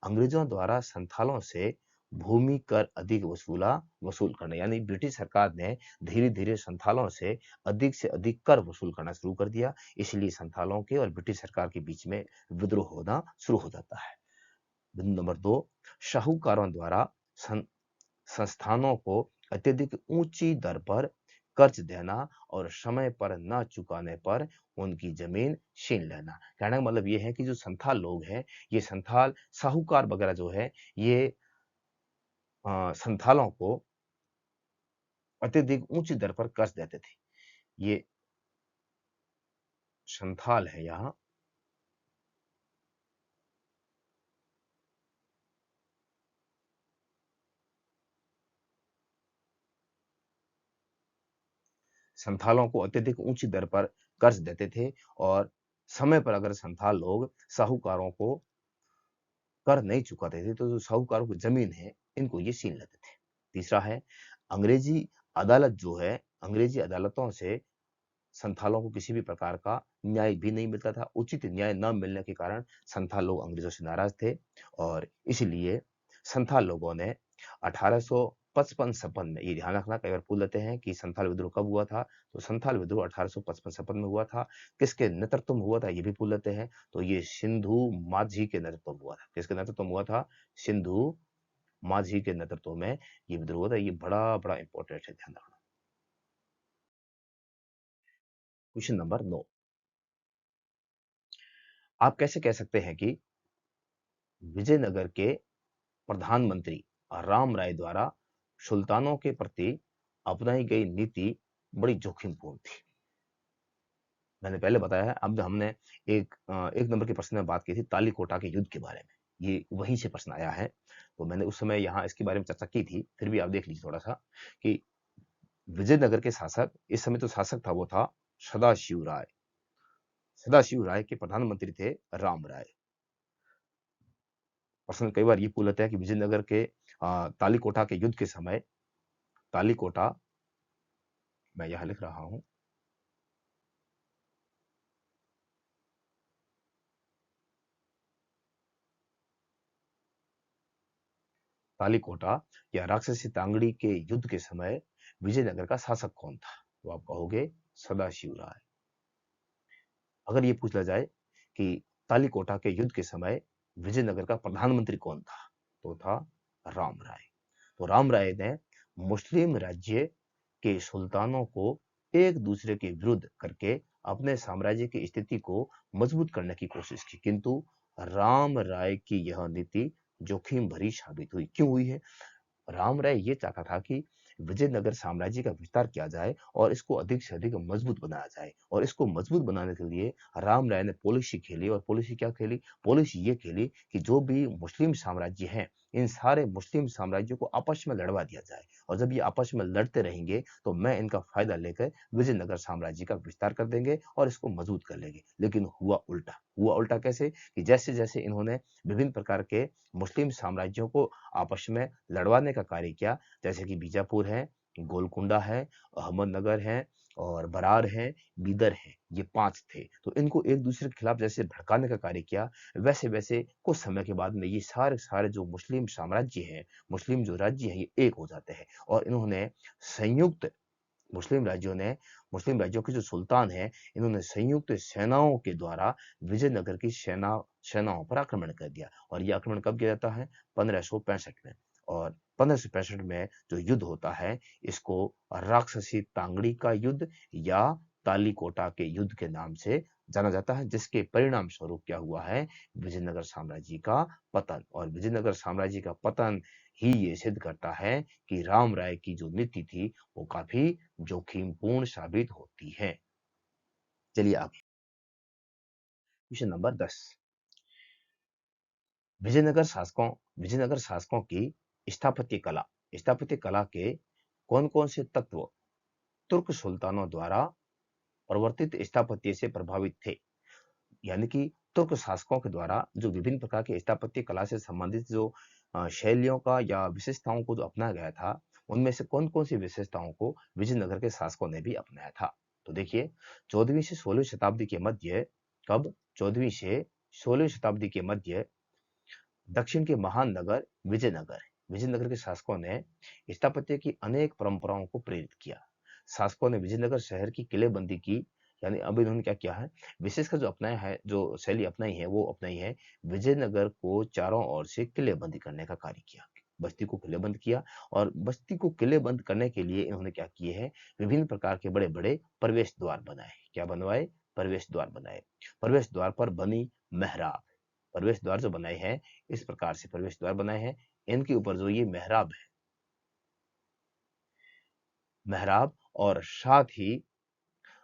A: अंग्रेजों द्वारा संथालों से भूमि कर अधिक वसूल करना, यानी ब्रिटिश सरकार ने धीरे धीरे संथालों से अधिक कर वसूल करना शुरू कर दिया। इसलिए संथालों के और ब्रिटिश सरकार के बीच में विद्रोह होना शुरू हो जाता है। बिंदु नंबर 2, शाहूकारों द्वारा संस्थानों को अत्यधिक ऊंची दर पर कर्ज देना और समय पर न चुकाने पर उनकी जमीन छीन लेना। कहने का मतलब ये है कि जो संथाल लोग हैं, ये संथाल साहूकार वगैरह जो है, ये संथालों को अत्यधिक ऊंची दर पर कर्ज देते थे। ये संथाल है यहाँ, संथालों को अत्यधिक ऊंची दर पर कर्ज देते थे और समय पर अगर संथाल लोग साहूकारों को कर नहीं चुकाते थे तो जो साहूकारों की जमीन है इनको ये छीन लेते थे। तीसरा है, अंग्रेजी अदालत जो है, अंग्रेजी अदालतों से संथालों को किसी भी प्रकार का न्याय भी नहीं मिलता था। उचित न्याय न मिलने के कारण संथाल लोग अंग्रेजों से नाराज थे और इसलिए संथाल लोगों ने 1855-56 में, ये ध्यान रखना, कई बार भूल लेते हैं कि संथाल विद्रोह कब हुआ था। तो संथाल विद्रोह 1855-56 में हुआ था। किसके नेतृत्व में हुआ था ये भी भूल लेते हैं। तो ये सिंधु माझी के नेतृत्व में हुआ था। किसके नेतृत्व में हुआ था? सिंधु माझी के नेतृत्व में ये विद्रोह हुआ था। ये बड़ा बड़ा इंपॉर्टेंट है, ध्यान रखना। क्वेश्चन नंबर 9, आप कैसे कह सकते हैं कि विजयनगर के प्रधानमंत्री राम राय द्वारा सुल्तानों के प्रति अपनाई गई नीति बड़ी जोखिमपूर्ण थी? मैंने पहले बताया है। अब हमने एक नंबर के प्रश्न में बात की थी तालीकोटा के युद्ध के बारे में, ये वहीं से प्रश्न आया है। तो मैंने उस समय यहाँ इसके बारे में चर्चा की थी, फिर भी आप देख लीजिए थोड़ा सा कि विजयनगर के शासक, इस समय तो शासक था वो था सदाशिव राय। सदाशिव राय के प्रधानमंत्री थे राम राय। प्रश्न कई बार ये पूछ लेते हैं कि विजयनगर के तालीकोटा के युद्ध के समय, तालीकोटा मैं यहां लिख रहा हूं, तालीकोटा या राक्षसी तांगड़ी के युद्ध के समय विजयनगर का शासक कौन था? तो आप कहोगे सदाशिव राय। अगर ये पूछ लिया जाए कि तालीकोटा के युद्ध के समय विजयनगर का प्रधानमंत्री कौन था, तो था राम राय। तो राम राय ने मुस्लिम राज्य के सुल्तानों को एक दूसरे के विरुद्ध करके अपने साम्राज्य की स्थिति को मजबूत करने की कोशिश की, किंतु राम राय की यह नीति जोखिम भरी साबित हुई। क्यों हुई है? राम राय ये चाहता था कि विजयनगर साम्राज्य का विस्तार किया जाए और इसको अधिक से अधिक मजबूत बनाया जाए, और इसको मजबूत बनाने के लिए राम राय ने पॉलिसी खेली। और पॉलिसी क्या खेली? पॉलिसी ये खेली कि जो भी मुस्लिम साम्राज्य हैं, इन सारे मुस्लिम साम्राज्यों को आपस में लड़वा दिया जाए, और जब ये आपस में लड़ते रहेंगे तो मैं इनका फायदा लेकर विजयनगर साम्राज्य का विस्तार कर देंगे और इसको मजबूत कर लेंगे। लेकिन हुआ उल्टा। हुआ उल्टा कैसे? कि जैसे जैसे इन्होंने विभिन्न प्रकार के मुस्लिम साम्राज्यों को आपस में लड़वाने का कार्य किया, जैसे कि बीजापुर है, गोलकुंडा है, अहमदनगर है, और बरार है, बीदर है, ये 5 थे। तो इनको एक दूसरे के खिलाफ जैसे भड़काने का कार्य किया, वैसे वैसे कुछ समय के बाद में ये सारे सारे जो मुस्लिम साम्राज्य हैं, मुस्लिम जो राज्य हैं, ये एक हो जाते हैं। और इन्होंने संयुक्त मुस्लिम राज्यों ने मुस्लिम राज्यों के जो सुल्तान हैं, इन्होंने संयुक्त सेनाओं के द्वारा विजयनगर की सेनाओं पर आक्रमण कर दिया। और ये आक्रमण कब किया जाता है? 1565 में। और 1565 में जो युद्ध होता है, इसको राक्षसी तांगड़ी का युद्ध या तालीकोटा के युद्ध के नाम से जाना जाता है, जिसके परिणाम स्वरूप क्या हुआ है? विजयनगर साम्राज्य का पतन। और विजयनगर साम्राज्य का पतन ही ये सिद्ध करता है कि राम राय की जो नीति थी वो काफी जोखिमपूर्ण साबित होती है। चलिए आगे, क्वेश्चन नंबर 10। विजयनगर शासकों की स्थापत्य कला के कौन कौन से तत्व तुर्क सुल्तानों द्वारा प्रवर्तित स्थापत्य से प्रभावित थे? यानी कि तुर्क शासकों के द्वारा जो विभिन्न प्रकार के स्थापत्य कला से संबंधित जो शैलियों का या विशेषताओं को जो अपनाया गया था, उनमें से कौन कौन सी विशेषताओं को विजयनगर के शासकों ने भी अपनाया था? तो देखिए, 14वीं से 16वीं शताब्दी के मध्य कब 14वीं से 16वीं शताब्दी के मध्य दक्षिण के महान नगर विजयनगर के शासकों ने स्थापत्य की अनेक परंपराओं को प्रेरित किया। शासकों ने विजयनगर शहर की किलेबंदी की। यानी अब इन्होंने क्या किया है? विशेषकर जो अपनाया है, जो शैली अपनाई है, वो अपनाई है विजयनगर को चारों ओर से किलेबंदी करने का कार्य किया। बस्ती को किलेबंद किया, और बस्ती को किलेबंद करने के लिए इन्होंने क्या किए हैं? विभिन्न प्रकार के बड़े बड़े प्रवेश द्वार बनाए। क्या बनवाए? प्रवेश द्वार बनाए। प्रवेश द्वार पर बनी मेहराब, प्रवेश द्वार जो बनाए हैं, इस प्रकार से प्रवेश द्वार बनाए हैं। इनके ऊपर जो ये मेहराब है, मेहराब, और साथ ही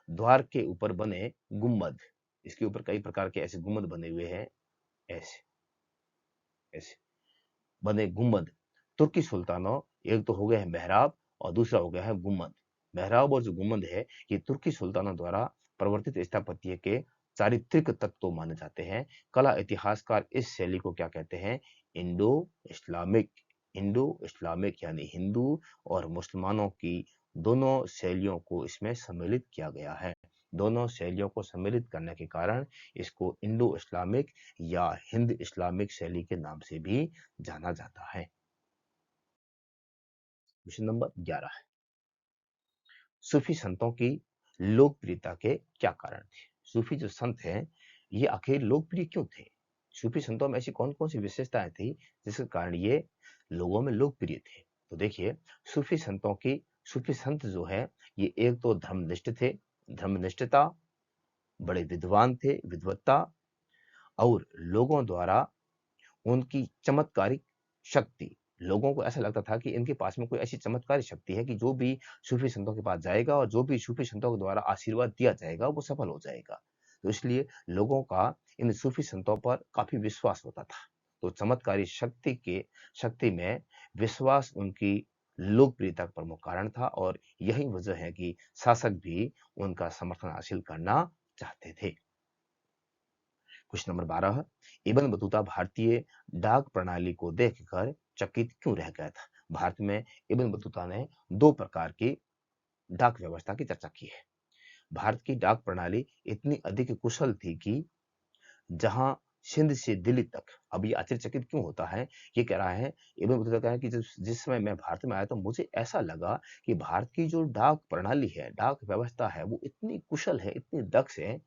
A: द्वार के ऊपर बने गुम्बद, इसके ऊपर कई प्रकार के ऐसे गुम्बद बने हुए हैं। ऐसे ऐसे बने गुम्बद तुर्की सुल्तानों, एक तो हो गया है मेहराब और दूसरा हो गया है गुम्बद। मेहराब और जो गुम्बद है, ये तुर्की सुल्तानों द्वारा प्रवर्तित स्थापत्य के चारित्रिक तत्व माने जाते हैं। कला इतिहासकार इस शैली को क्या कहते हैं? Indo Islamic. इंडो इस्लामिक यानी हिंदू और मुसलमानों की दोनों शैलियों को इसमें सम्मिलित किया गया है। दोनों शैलियों को सम्मिलित करने के कारण इसको इंडो इस्लामिक या हिंद इस्लामिक शैली के नाम से भी जाना जाता है। क्वेश्चन नंबर 11 है, सूफी संतों की लोकप्रियता के क्या कारण थे? सूफी जो संत हैं, ये आखिर लोकप्रिय क्यों थे? सूफी संतों में ऐसी कौन कौन सी विशेषताएं थी जिसके कारण ये लोगों में लोकप्रिय थे? तो देखिए, सूफी संतों की सूफी संत जो है, ये एक तो धर्मनिष्ठ थे, धर्मनिष्ठता, बड़े विद्वान थे, विद्वत्ता, और लोगों द्वारा उनकी चमत्कारिक शक्ति, लोगों को ऐसा लगता था कि इनके पास में कोई ऐसी चमत्कारी शक्ति है कि जो भी सूफी संतों के पास जाएगा और जो भी सूफी संतों के द्वारा आशीर्वाद दिया जाएगा, वो सफल हो जाएगा। तो इसलिए लोगों का इन सूफी संतों पर काफी विश्वास होता था। तो चमत्कारी शक्ति में विश्वास उनकी लोकप्रियता का प्रमुख कारण था, और यही वजह है कि शासक भी उनका समर्थन हासिल करना चाहते थे। क्वेश्चन नंबर 12, इब्न बतूता भारतीय डाक प्रणाली को देखकर चकित क्यों रह गया था? भारत में इब्न बतूता ने दो प्रकार की डाक व्यवस्था की चर्चा की है। भारत की डाक प्रणाली इतनी अधिक कुशल थी कि जहां सिंध से दिल्ली तक, अब ये आश्चर्यचकित क्यों होता है? ये कह रहा है, इब्न बतूता कह रहा है कि जिस समय मैं भारत में आया तो मुझे ऐसा लगा कि भारत की जो डाक प्रणाली है, डाक व्यवस्था है, वो इतनी कुशल है, इतनी दक्ष है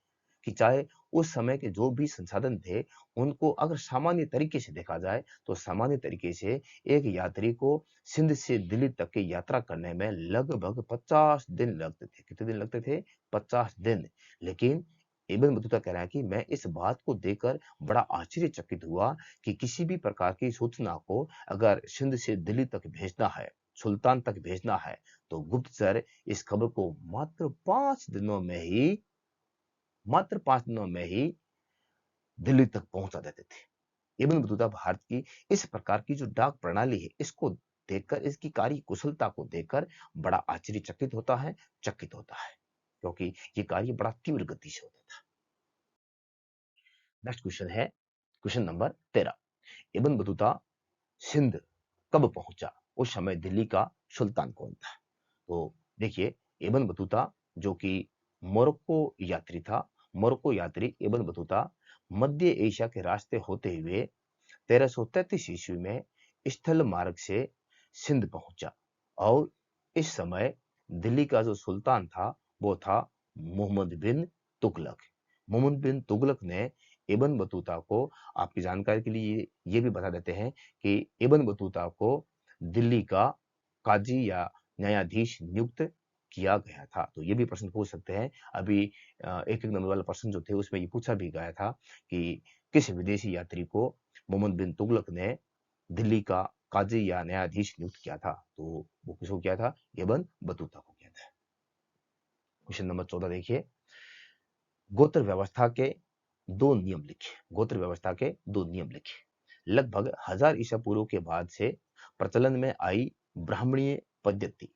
A: कि चाहे उस समय के जो भी संसाधन थे, उनको अगर सामान्य तरीके से देखा जाए तो सामान्य तरीके से एक यात्री को सिंध से दिल्ली तक की यात्रा करने में लगभग 50 दिन लगते थे। कितने दिन लगते थे? 50 दिन। लेकिन इब्न बतूता कह रहा है कि मैं इस बात को देखकर बड़ा आश्चर्यचकित हुआ कि किसी भी प्रकार की सूचना को अगर सिंध से दिल्ली तक भेजना है, सुल्तान तक भेजना है, तो गुप्तचर इस खबर को मात्र 5 दिनों में ही दिल्ली तक पहुंचा देते थे। इब्न बतूता भारत की इस प्रकार की जो डाक प्रणाली है, इसको देखकर, इसकी कार्य कुशलता को देखकर बड़ा आश्चर्यचकित होता है, चकित होता है, क्योंकि ये कार्य बड़ा तीव्र गति से होता था। नेक्स्ट क्वेश्चन है question number 13। Ibn Battuta Sindh कब पहुंचा? उस समय दिल्ली का सुल्तान कौन था? तो देखिए, इब्न बतूता जो कि मोरक्को यात्री था, मोरक्को यात्री इब्न बतूता मध्य एशिया के रास्ते होते हुए 1333 ईस्वी में स्थल मार्ग से सिंध पहुंचा और इस समय दिल्ली का जो सुल्तान था वो था मोहम्मद बिन तुगलक। मोहम्मद बिन तुगलक ने इब्न बतूता को, आपकी जानकारी के लिए ये भी बता देते हैं कि इब्न बतूता को दिल्ली का काजी या न्यायाधीश नियुक्त किया गया था। तो ये भी प्रश्न पूछ सकते हैं। अभी एक नंबर वाला प्रश्न जो थे उसमें ये पूछा भी गया था कि किस विदेशी यात्री को मोहम्मद बिन तुगलक ने दिल्ली का काजी या न्यायाधीश नियुक्त किया था? तो वो किसको किया था? इब्न बतूता को किया था। क्वेश्चन नंबर 14 देखिए, गोत्र व्यवस्था के दो नियम लिखे। गोत्र व्यवस्था के दो नियम लिखे। लगभग 1000 ईसा पूर्व के बाद से प्रचलन में आई ब्राह्मणीय पद्धति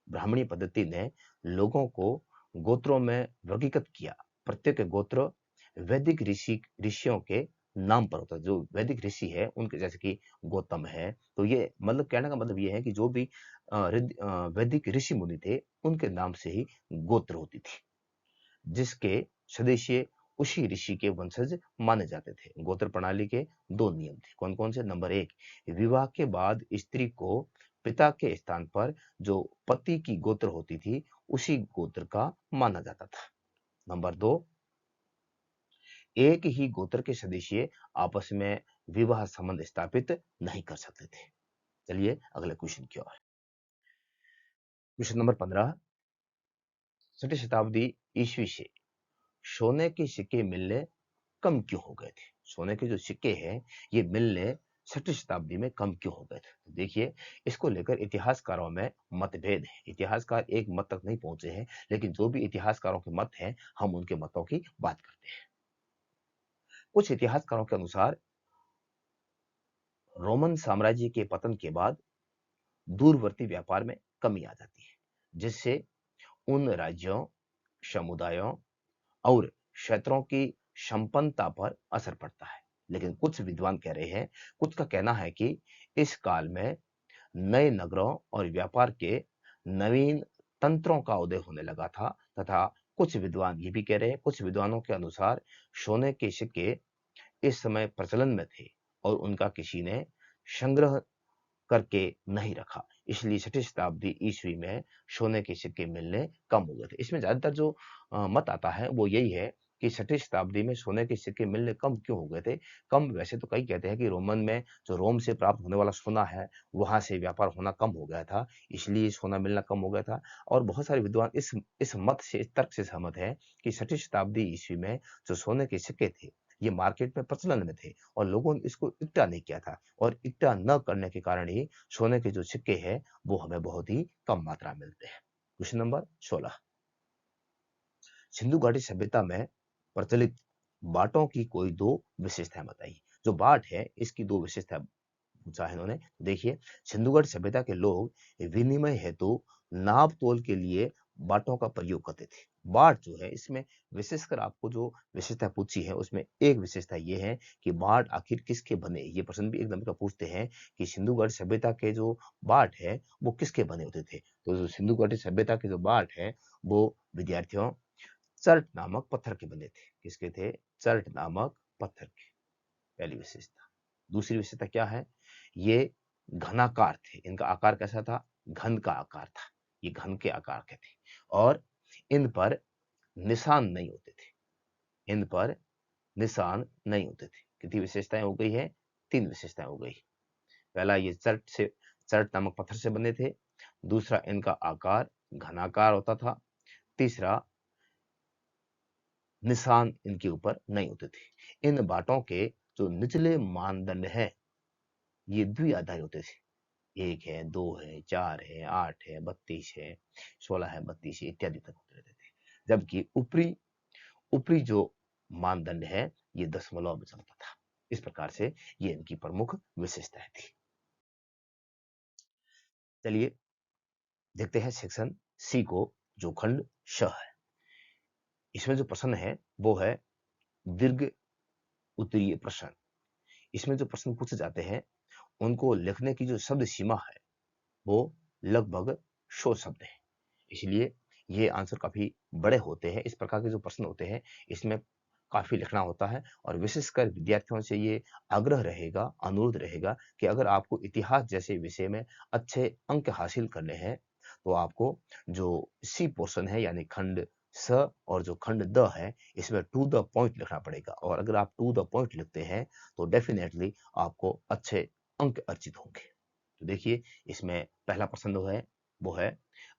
A: ब्राह्मणी पद्धति ने लोगों को गोत्रों में वर्गीकृत किया। प्रत्येक गोत्र वैदिक ऋषियों के नाम पर होता है। जो वैदिक ऋषि है उनके, जैसे कि गौतम है, तो ये मतलब कहने का मतलब ये है कि जो भी वैदिक ऋषि मुनि थे उनके नाम से ही गोत्र होती थी, जिसके सदस्य उसी ऋषि के वंशज माने जाते थे। गोत्र प्रणाली के दो नियम थे। कौन कौन से? नंबर 1, विवाह के बाद स्त्री को पिता के स्थान पर जो पति की गोत्र होती थी उसी गोत्र का माना जाता था। नंबर 2, एक ही गोत्र के सदस्य आपस में विवाह संबंध स्थापित नहीं कर सकते थे। चलिए अगले क्वेश्चन की ओर। क्वेश्चन नंबर 15, 6वीं शताब्दी ईस्वी से सोने के सिक्के मिलने कम क्यों हो गए थे? सोने के जो सिक्के हैं ये मिलने 6वीं शताब्दी में कम क्यों हो गए थे? तो देखिए, इसको लेकर इतिहासकारों में मतभेद है। इतिहासकार एक मत तक नहीं पहुंचे हैं, लेकिन जो भी इतिहासकारों के मत हैं हम उनके मतों की बात करते हैं। कुछ इतिहासकारों के अनुसार रोमन साम्राज्य के पतन के बाद दूरवर्ती व्यापार में कमी आ जाती है, जिससे उन राज्यों, समुदायों और क्षेत्रों की संपन्नता पर असर पड़ता है। लेकिन कुछ विद्वान कह रहे हैं, कुछ का कहना है कि इस काल में नए नगरों और व्यापार के नवीन तंत्रों का उदय होने लगा था, तथा कुछ विद्वान ये भी कह रहे हैं, कुछ विद्वानों के अनुसार सोने के सिक्के इस समय प्रचलन में थे और उनका किसी ने संग्रह करके नहीं रखा, इसलिए 6वीं शताब्दी ईस्वी में सोने के सिक्के मिलने कम हो गए थे। इसमें ज्यादातर जो मत आता है वो यही है कि 6वीं शताब्दी में सोने के सिक्के मिलने कम क्यों हो गए थे? कम वैसे तो कई कहते हैं कि रोमन में जो रोम से प्राप्त होने वाला सोना है वहां से व्यापार होना कम हो गया था, इसलिए सोना मिलना कम हो गया था। और बहुत सारे विद्वान इस मत से, इस तर्क से सहमत है कि 6वीं शताब्दी ईस्वी में जो सोने के सिक्के थे ये मार्केट में प्रचलन में थे और लोगों ने इसको इकट्ठा नहीं किया था, और इकट्ठा न करने के कारण ही सोने के जो सिक्के हैं वो हमें बहुत ही कम मात्रा में मिलते हैं। क्वेश्चन नंबर 16, सिंधु घाटी सभ्यता में प्रचलित बाटों की कोई दो विशेषताएं बताइए। जो बाट है इसकी दो विशेषताएं पूछा है इन्होंने। देखिए, सिंधु घाटी सभ्यता के लोग विनिमय हेतु नाप तोल के लिए बाटों का प्रयोग करते थे। बाट जो है इसमें विशेषकर आपको जो विशेषता पूछी है उसमें एक विशेषता ये है कि बाट आखिर किसके बने। ये प्रश्न भी एक नंबर का पूछते हैं कि सिंधु घाटी सभ्यता के जो बाट है वो किसके बने होते थे। तो जो सिंधु घाटी सभ्यता के जो बाट है वो विद्यार्थियों चर्ट नामक पत्थर के बने थे। किसके थे? चर्ट नामक पत्थर के। पहली विशेषता। दूसरी विशेषता क्या है? ये घनाकार थे। इनका आकार कैसा था? घन का आकार था। ये घन के आकार के थे और इन पर निशान नहीं होते थे। इन पर निशान नहीं होते थे। कितनी विशेषताएं हो गई है? 3 विशेषताएं हो गई। पहला, ये चर्ट नामक पत्थर से बने थे। दूसरा, इनका आकार घनाकार होता था। तीसरा, निशान इनके ऊपर नहीं होते थे। इन बाटों के जो निचले मानदंड है ये द्विआधारी होते थे। 1 है, 2 है, 4 है, 8 है, 32 है, 16 है, 32 है, इत्यादि तक होते रहते थे। जबकि ऊपरी ऊपरी जो मानदंड है ये दशमलव में चलता था। इस प्रकार से ये इनकी प्रमुख विशेषताएं थी। चलिए देखते हैं सेक्शन सी को, जो खंड श है। इसमें जो प्रश्न है वो है दीर्घ उत्तरीय प्रश्न। इसमें जो प्रश्न पूछे जाते हैं उनको लिखने की जो शब्द सीमा है वो लगभग 100 शब्द है। इसलिए ये आंसर काफी बड़े होते हैं। इस प्रकार के जो प्रश्न होते हैं इसमें काफी लिखना होता है, और विशेषकर विद्यार्थियों से ये आग्रह रहेगा, अनुरोध रहेगा कि अगर आपको इतिहास जैसे विषय में अच्छे अंक हासिल करने हैं तो आपको जो सी पोर्शन है यानी खंड स और जो खंड द है इसमें टू द पॉइंट लिखना पड़ेगा। और अगर आप टू द पॉइंट लिखते हैं तो डेफिनेटली आपको अच्छे अंक अर्जित होंगे। तो देखिए इसमें पहला प्रश्न जो है वो है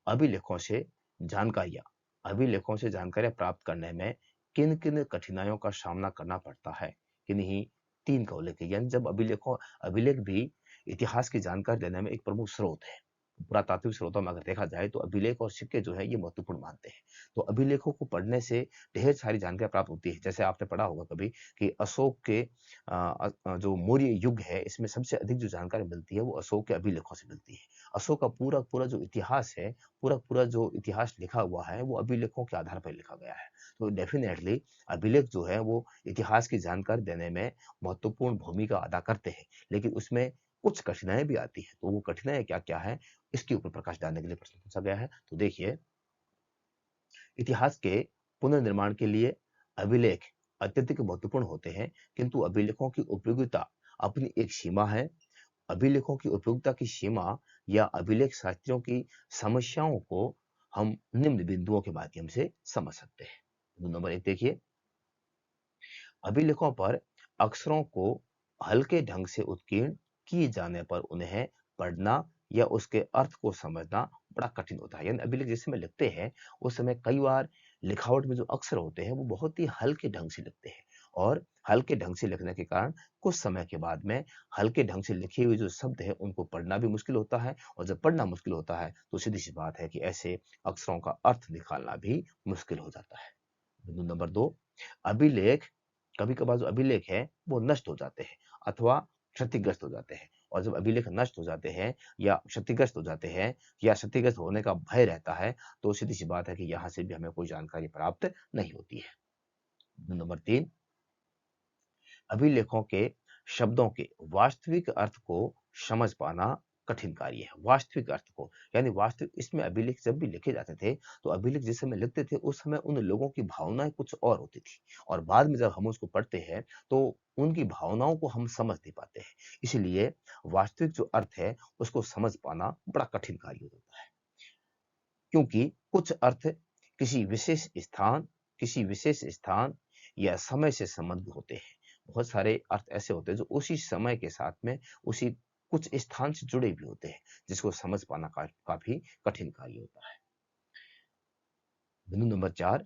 A: अभिलेखों से जानकारियां अभिलेखों से जानकारियां प्राप्त करने में किन किन कठिनाइयों का सामना करना पड़ता है। किन्हीं 3 का उल्लेख है। यानी जब अभिलेख भी इतिहास की जानकारी देने में एक प्रमुख स्रोत है। पुरातात्विक स्रोतों में अगर देखा जाए तो अभिलेख और सिक्के जो है ये महत्वपूर्ण मानते हैं। तो अभिलेखों को पढ़ने से ढेर सारी जानकारी प्राप्त होती है। जैसे आपने पढ़ा होगा कभी कि अशोक के जो मौर्य युग है इसमें सबसे अधिक जो जानकारी मिलती है वो अशोक के अभिलेखों से मिलती है। अशोक का पूरा पूरा जो इतिहास है, पूरा पूरा जो इतिहास लिखा हुआ है वो अभिलेखों के आधार पर लिखा गया है। तो डेफिनेटली अभिलेख जो है वो इतिहास की जानकारी देने में महत्वपूर्ण भूमिका अदा करते हैं। लेकिन उसमें कुछ कठिनाई भी आती है। तो वो कठिनाई क्या क्या है इसके ऊपर प्रकाश डालने के लिए प्रश्न पूछा गया है। तो देखिए इतिहास के पुनर्निर्माण के लिए अभिलेख अत्यधिक महत्वपूर्ण होते हैं, किंतु अभिलेखों की उपयोगिता अपनी एक सीमा है। अभिलेखों की उपयोगिता की सीमा या अभिलेख शास्त्रियों की समस्याओं को हम निम्न बिंदुओं के माध्यम से समझ सकते हैं। बिंदु नंबर 1 देखिए, अभिलेखों पर अक्षरों को हल्के ढंग से उत्कीर्ण किए जाने पर उन्हें पढ़ना या उसके अर्थ को समझना बड़ा कठिन होता है। यानी अभिलेख जिस समय लिखते हैं उस समय कई बार लिखावट में जो अक्षर होते हैं वो बहुत ही हल्के ढंग से लिखते हैं, और हल्के ढंग से लिखने के कारण कुछ समय के बाद में हल्के ढंग से लिखे हुए जो शब्द है उनको पढ़ना भी मुश्किल होता है, और जब पढ़ना मुश्किल होता है तो सीधी सी बात है कि ऐसे अक्षरों का अर्थ निकालना भी मुश्किल हो जाता है। बिंदु नंबर 2, अभिलेख कभी-कभार जो अभिलेख है वो नष्ट हो जाते हैं अथवा क्षतिग्रस्त हो जाते हैं। और जब अभिलेख नष्ट हो जाते हैं या क्षतिग्रस्त हो जाते हैं या क्षतिग्रस्त होने का भय रहता है तो सीधी सी बात है कि यहाँ से भी हमें कोई जानकारी प्राप्त नहीं होती है। नंबर 3, अभिलेखों के शब्दों के वास्तविक अर्थ को समझ पाना कठिन कार्य है। वास्तविक अर्थ को यानी वास्तविक इसमें अभिलेख जब भी लिखे जाते थे तो अभिलेख जिस समय लिखते थे उस समय उन लोगों की भावनाएं कुछ और होती थी, और बाद में जब हम उसको पढ़ते हैं तो उनकी भावनाओं को हम समझ नहीं पाते हैं। इसलिए वास्तविक जो अर्थ है उसको समझ पाना बड़ा कठिन कार्य होता है, क्योंकि कुछ अर्थ किसी विशेष स्थान या समय से संबंधित होते हैं। बहुत सारे अर्थ ऐसे होते हैं जो उसी समय के साथ में उसी कुछ स्थान से जुड़े भी होते हैं, जिसको समझ पाना काफी कठिन कार्य होता है। बिंदु नंबर 4,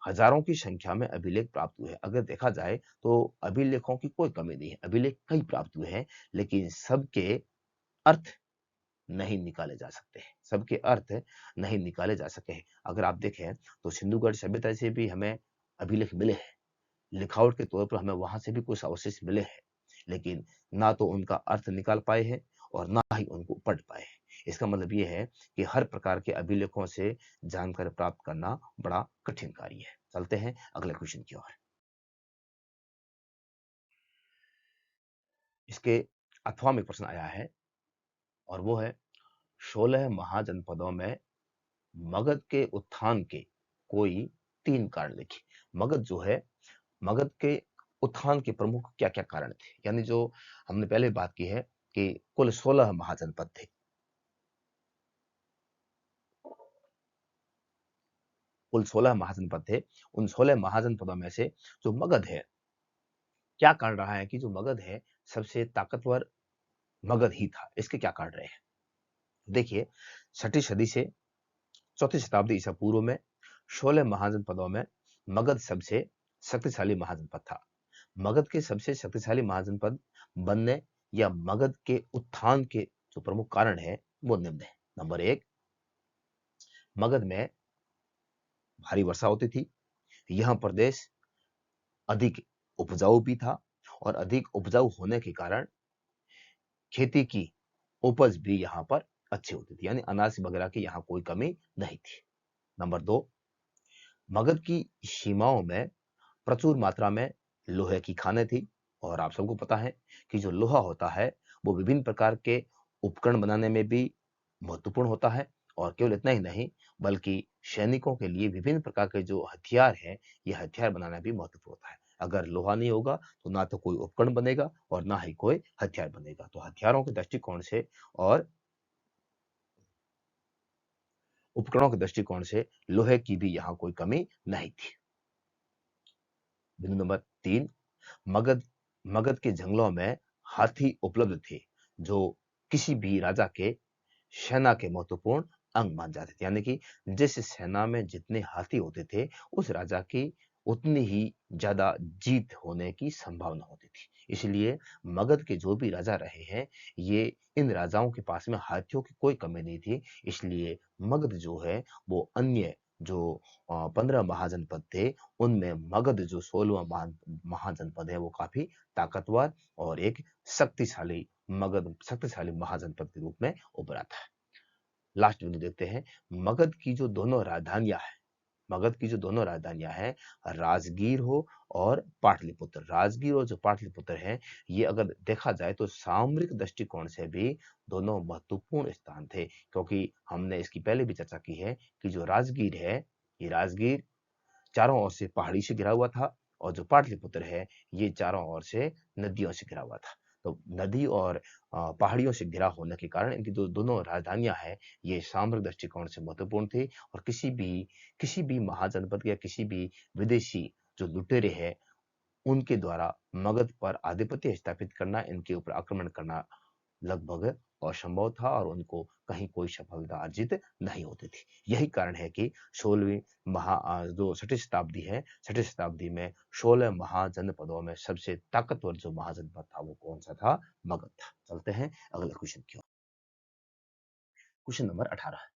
A: हजारों की संख्या में अभिलेख प्राप्त हुए हैं। अगर देखा जाए तो अभिलेखों की कोई कमी नहीं है, अभिलेख कई प्राप्त हुए हैं, लेकिन सबके अर्थ नहीं निकाले जा सकते हैं। सबके अर्थ नहीं निकाले जा सके हैं। अगर आप देखें तो सिंधुघाट सभ्यता से भी हमें अभिलेख मिले हैं, लिखावट के तौर पर हमें वहां से भी कुछ अवशेष मिले हैं, लेकिन ना तो उनका अर्थ निकाल पाए हैं और ना ही उनको पढ़ पाए हैं। इसका मतलब ये है कि हर प्रकार के अभिलेखों से जानकारी प्राप्त करना बड़ा कठिन कार्य है। चलते हैं अगले क्वेश्चन की ओर। इसके अथवा में प्रश्न आया है और वो है 16 महाजनपदों में मगध के उत्थान के कोई 3 कारण लिखे। मगध जो है, मगध के उत्थान के प्रमुख क्या क्या कारण थे। यानी जो हमने पहले बात की है कि कुल 16 महाजनपद थे। कुल 16 महाजनपद थे। उन 16 महाजनपदों में से जो मगध है, क्या कारण रहा है कि जो मगध है सबसे ताकतवर मगध ही था। इसके क्या कारण रहे हैं? देखिए 6ठी सदी से 4ठी शताब्दी ईसा पूर्व में 16 महाजनपदों में मगध सबसे शक्तिशाली महाजनपद था। मगध के सबसे शक्तिशाली महाजनपद बनने या मगध के उत्थान के जो प्रमुख कारण है वो निम्न है। नंबर एक, मगध में भारी वर्षा होती थी। यह प्रदेश अधिक उपजाऊ भी था और अधिक उपजाऊ होने के कारण खेती की उपज भी यहाँ पर अच्छी होती थी, यानी अनाज वगैरह की यहाँ कोई कमी नहीं थी। नंबर दो, मगध की सीमाओं में प्रचुर मात्रा में लोहे की खानें थी और आप सबको पता है कि जो लोहा होता है वो विभिन्न प्रकार के उपकरण बनाने में भी महत्वपूर्ण होता है। और केवल इतना ही नहीं, बल्कि सैनिकों के लिए विभिन्न प्रकार के जो हथियार हैं, ये हथियार बनाना भी महत्वपूर्ण होता है। अगर लोहा नहीं होगा तो ना तो कोई उपकरण बनेगा और ना ही कोई हथियार बनेगा। तो हथियारों के दृष्टिकोण से और उपकरणों के दृष्टिकोण से लोहे की भी यहाँ कोई कमी नहीं थी। बिंदु नंबर तीन, मगध मगध के जंगलों में हाथी उपलब्ध थे, जो किसी भी राजा के सेना के महत्वपूर्ण अंग मान जाते थे। यानी कि जिस सेना में जितने हाथी होते थे, उस राजा की उतनी ही ज्यादा जीत होने की संभावना होती थी। इसलिए मगध के जो भी राजा रहे हैं, ये इन राजाओं के पास में हाथियों की कोई कमी नहीं थी। इसलिए मगध जो है वो अन्य जो 15 महाजनपद थे, उनमें मगध जो 16वां महाजनपद है वो काफी ताकतवर और एक शक्तिशाली महाजनपद के रूप में उभरा था। लास्ट बिंदु देखते हैं। मगध की जो दोनों राजधानियां हैं मगध की जो दोनों राजधानियां हैं, राजगीर हो और पाटलिपुत्र। राजगीर और जो पाटलिपुत्र है, ये अगर देखा जाए तो सामरिक दृष्टिकोण से भी दोनों महत्वपूर्ण स्थान थे, क्योंकि हमने इसकी पहले भी चर्चा की है कि जो राजगीर है, ये राजगीर चारों ओर से पहाड़ी से घिरा हुआ था और जो पाटलिपुत्र है, ये चारों ओर से नदियों से घिरा हुआ था। तो नदी और पहाड़ियों से घिरा होने के कारण इनकी जो दोनों राजधानियां हैं, ये सामरिक दृष्टिकोण से महत्वपूर्ण थी। और किसी भी महाजनपद या किसी भी विदेशी जो लुटेरे हैं, उनके द्वारा मगध पर आधिपत्य स्थापित करना, इनके ऊपर आक्रमण करना लगभग असंभव था और उनको कहीं कोई सफलता अर्जित नहीं होती थी। यही कारण है कि 16वीं जो 6ठी शताब्दी है, 6ठी शताब्दी में 16 महाजनपदों में सबसे ताकतवर जो महाजनपद था वो कौन सा था? मगध था। चलते हैं अगले क्वेश्चन की ओर। क्वेश्चन नंबर 18,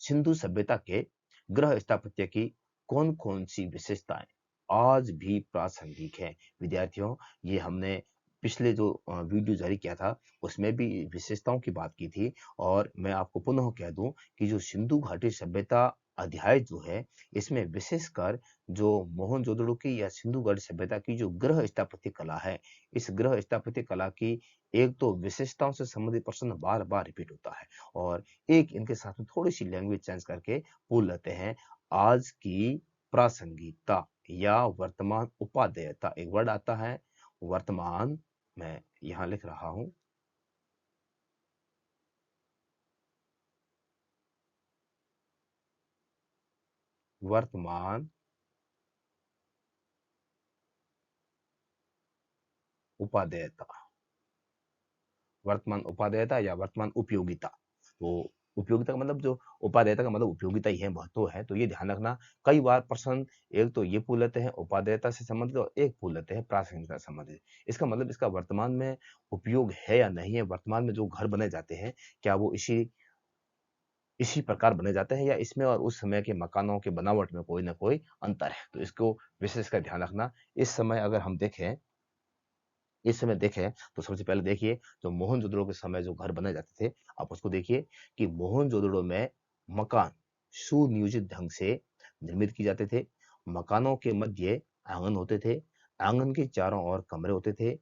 A: सिंधु सभ्यता के ग्रह स्थापत्य की कौन कौन सी विशेषताएं आज भी प्रासंगिक है? विद्यार्थियों, ये हमने पिछले जो वीडियो जारी किया था उसमें भी विशेषताओं की बात की थी। और मैं आपको पुनः कह दूं कि जो सिंधु घाटी सभ्यता अध्याय जो है, इसमें विशेषकर जो मोहनजोदड़ो की या सिंधु घाटी सभ्यता की जो ग्रह स्थापत्य कला है, इस ग्रह स्थापत्य कला की एक तो विशेषताओं से संबंधित प्रश्न बार बार रिपीट होता है और एक इनके साथ में थोड़ी सी लैंग्वेज चेंज करके बोल लेते हैं। आज की प्रासंगिकता या वर्तमान उपादेयता, एक वर्ड आता है वर्तमान, मैं यहां लिख रहा हूं वर्तमान उपादेयता। वर्तमान उपादेयता या वर्तमान उपयोगिता। तो उपयोगिता का मतलब, जो उपादेयता का मतलब उपयोगिता ही है, महत्व है। तो ये ध्यान रखना, कई बार प्रश्न एक तो ये पूछ लेते हैं उपादेयता से संबंधित और एक पूछ लेते हैं प्रासंगिकता से संबंधित। इसका मतलब इसका वर्तमान में उपयोग है या नहीं है, वर्तमान में जो घर बने जाते हैं क्या वो इसी इसी प्रकार बने जाते हैं या इसमें और उस समय के मकानों के बनावट में कोई ना कोई अंतर है। तो इसको विशेष कर ध्यान रखना। इस समय अगर हम देखें इस समय देखें तो सबसे पहले देखिए, जो मोहनजोदड़ो के समय जो घर बनाए जाते थे, आप उसको देखिए कि मोहनजोदड़ो में मकान सुनियोजित ढंग से निर्मित किए जाते थे। मकानों के मध्य आंगन होते थे, आंगन के चारों ओर कमरे होते थे,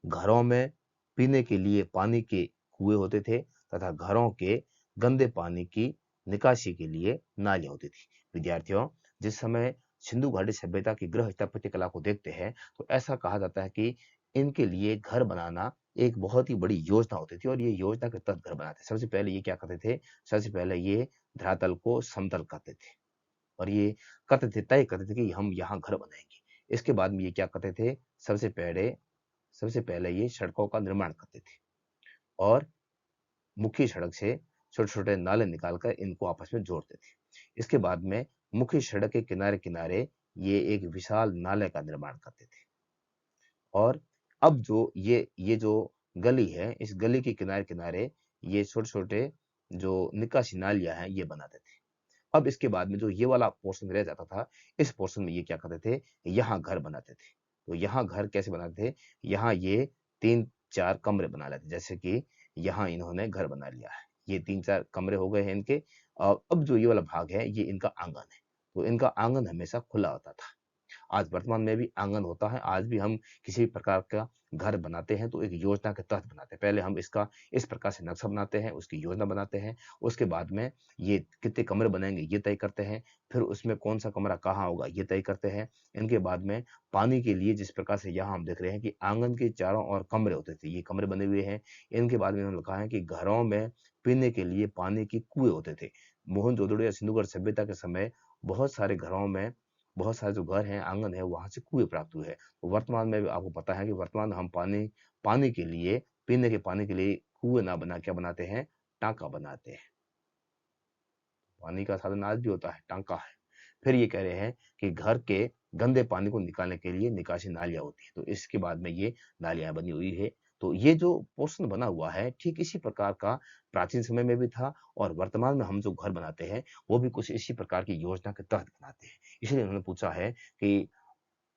A: घरों में पीने के लिए पानी के कुएं होते थे तथा घरों के गंदे पानी की निकासी के लिए नालियां होती थी। विद्यार्थियों, जिस समय सिंधु घाटी सभ्यता की गृह स्थापत्य कला को देखते हैं तो ऐसा कहा जाता है कि इनके लिए घर बनाना एक बहुत ही बड़ी योजना होती थी और ये योजना के तहत घर बनाते थे। सबसे पहले ये क्या करते थे? सबसे पहले ये धरातल को समतल करते थे और ये तय करते थे कि हम यहाँ घर बनाएंगे। इसके बाद में ये क्या करते थे? सबसे पहले ये सड़कों का निर्माण करते थे और मुख्य सड़क से छोटे छोटे नाले निकालकर इनको आपस में जोड़ते थे। इसके बाद में मुख्य सड़क के किनारे किनारे ये एक विशाल नाले का निर्माण करते थे। और अब जो ये जो गली है, इस गली के किनारे किनारे ये छोटे छोटे जो निकासी नालियां हैं ये बनाते थे। अब इसके बाद में जो ये वाला पोर्शन रह जाता था, इस पोर्शन में ये क्या करते थे, यहाँ घर बनाते थे। तो यहाँ घर कैसे बनाते थे, यहाँ ये 3-4 कमरे बना लेते, जैसे कि यहाँ इन्होंने घर बना लिया है, ये 3-4 कमरे हो गए हैं इनके। और अब जो ये वाला भाग है ये इनका आंगन है। तो इनका आंगन हमेशा खुला होता था। आज वर्तमान में भी आंगन होता है। आज भी हम किसी भी प्रकार का घर बनाते हैं तो एक योजना के तहत बनाते हैं। पहले हम इसका इस प्रकार से नक्शा बनाते हैं, उसकी योजना बनाते हैं। उसके बाद में ये कितने कमरे बनेंगे ये तय करते हैं। फिर उसमें कौन सा कमरा कहाँ होगा ये तय करते हैं। इनके बाद में पानी के लिए जिस प्रकार से यहाँ हम देख रहे हैं कि आंगन के चारों ओर कमरे होते थे, ये कमरे बने हुए हैं। इनके बाद में उन्होंने लिखा है कि घरों में पीने के लिए पानी के कुएं होते थे। मोहनजोदड़ो या सिंधुघाट सभ्यता के समय बहुत सारे घरों में, बहुत सारे जो घर हैं, आंगन है, वहां से कुएं प्राप्त हुए हैं। तो वर्तमान में भी आपको पता है कि वर्तमान में हम पानी पानी के लिए, पीने के पानी के लिए कुएं ना बना क्या बनाते हैं, टांका बनाते हैं। पानी का साधन आज भी होता है, टांका है। फिर ये कह रहे हैं कि घर के गंदे पानी को निकालने के लिए निकासी नालियां होती है। तो इसके बाद में ये नालियां बनी हुई है। तो ये जो पोर्शन बना हुआ है ठीक इसी प्रकार का प्राचीन समय में भी था, और वर्तमान में हम जो घर बनाते हैं वो भी कुछ इसी प्रकार की योजना के तहत बनाते हैं। इसलिए उन्होंने पूछा है कि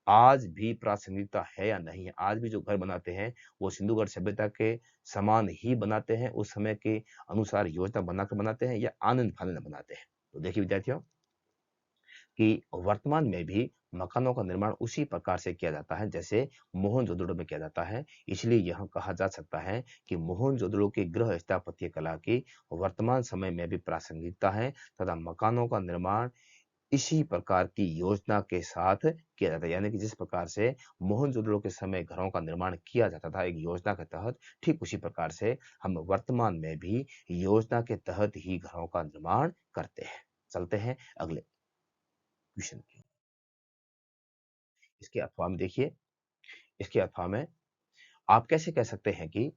A: आज भी प्रासंगिकता है या नहीं है। आज भी जो घर बनाते हैं वो सिंधु घाटी सभ्यता के समान ही बनाते हैं, उस समय के अनुसार योजना बनाकर बनाते हैं, या आनंद फानंद बनाते हैं। तो देखिए विद्यार्थियों कि वर्तमान में भी मकानों का निर्माण उसी प्रकार से किया जाता है जैसे मोहनजोदड़ो में किया जाता है। इसलिए यह कहा जा सकता है कि मोहनजोदड़ो की गृह स्थापत्य कला की वर्तमान समय में भी प्रासंगिकता है, तथा मकानों का निर्माण इसी प्रकार की योजना के साथ किया जाता है। यानी कि जिस प्रकार से मोहनजोदड़ो के समय घरों का निर्माण किया जाता था एक योजना के तहत, ठीक उसी प्रकार से हम वर्तमान में भी योजना के तहत ही घरों का निर्माण करते हैं। चलते हैं अगले क्वेश्चन की। इसके अथवा में देखिए, इसके अथवा में आप कैसे कह सकते हैं कि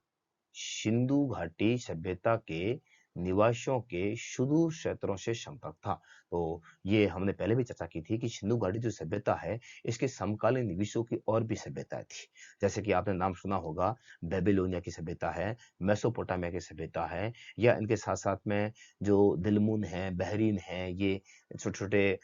A: सिंधु घाटी सभ्यता के निवासियों के सुदूर क्षेत्रों से संपर्क था। तो ये हमने पहले भी चर्चा की थी कि सिंधु घाटी जो सभ्यता है इसके समकालीन विश्व की और भी सभ्यताएं थी। जैसे कि आपने नाम सुना होगा, बेबीलोनिया की सभ्यता है, मेसोपोटामिया की सभ्यता है, या इनके साथ साथ में जो दिलमुन है, बहरीन है, ये छोटे छोटे